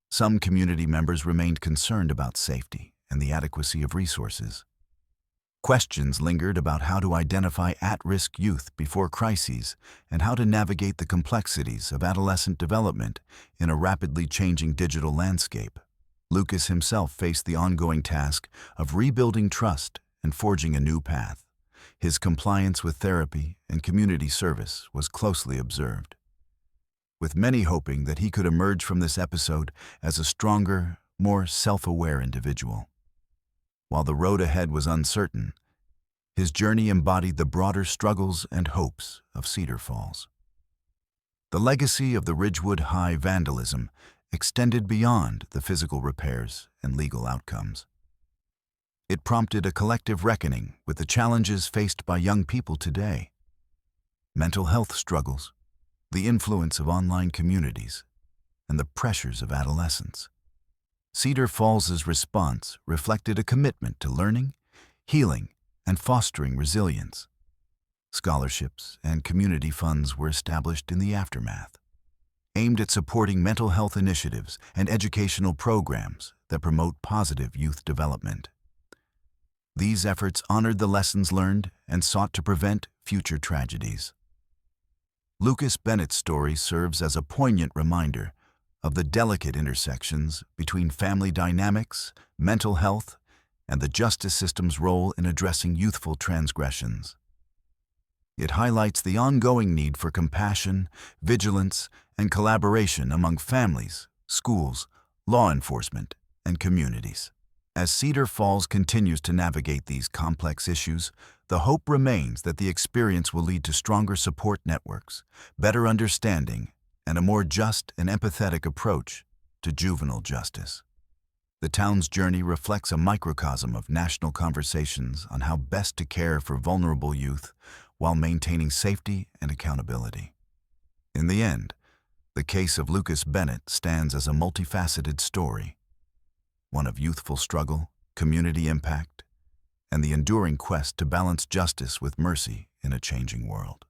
Speaker 1: Some community members remained concerned about safety and the adequacy of resources. Questions lingered about how to identify at-risk youth before crises and how to navigate the complexities of adolescent development in a rapidly changing digital landscape. Lucas himself faced the ongoing task of rebuilding trust and forging a new path. His compliance with therapy and community service was closely observed, with many hoping that he could emerge from this episode as a stronger, more self-aware individual. While the road ahead was uncertain, his journey embodied the broader struggles and hopes of Cedar Falls. The legacy of the Ridgewood High vandalism extended beyond the physical repairs and legal outcomes. It prompted a collective reckoning with the challenges faced by young people today: mental health struggles, the influence of online communities, and the pressures of adolescence. Cedar Falls's response reflected a commitment to learning, healing, and fostering resilience. Scholarships and community funds were established in the aftermath, aimed at supporting mental health initiatives and educational programs that promote positive youth development. These efforts honored the lessons learned and sought to prevent future tragedies. Lucas Bennett's story serves as a poignant reminder of the delicate intersections between family dynamics, mental health, and the justice system's role in addressing youthful transgressions. It highlights the ongoing need for compassion, vigilance, and collaboration among families, schools, law enforcement, and communities. As Cedar Falls continues to navigate these complex issues, the hope remains that the experience will lead to stronger support networks, better understanding, and a more just and empathetic approach to juvenile justice. The town's journey reflects a microcosm of national conversations on how best to care for vulnerable youth while maintaining safety and accountability. In the end, the case of Lucas Bennett stands as a multifaceted story, one of youthful struggle, community impact, and the enduring quest to balance justice with mercy in a changing world.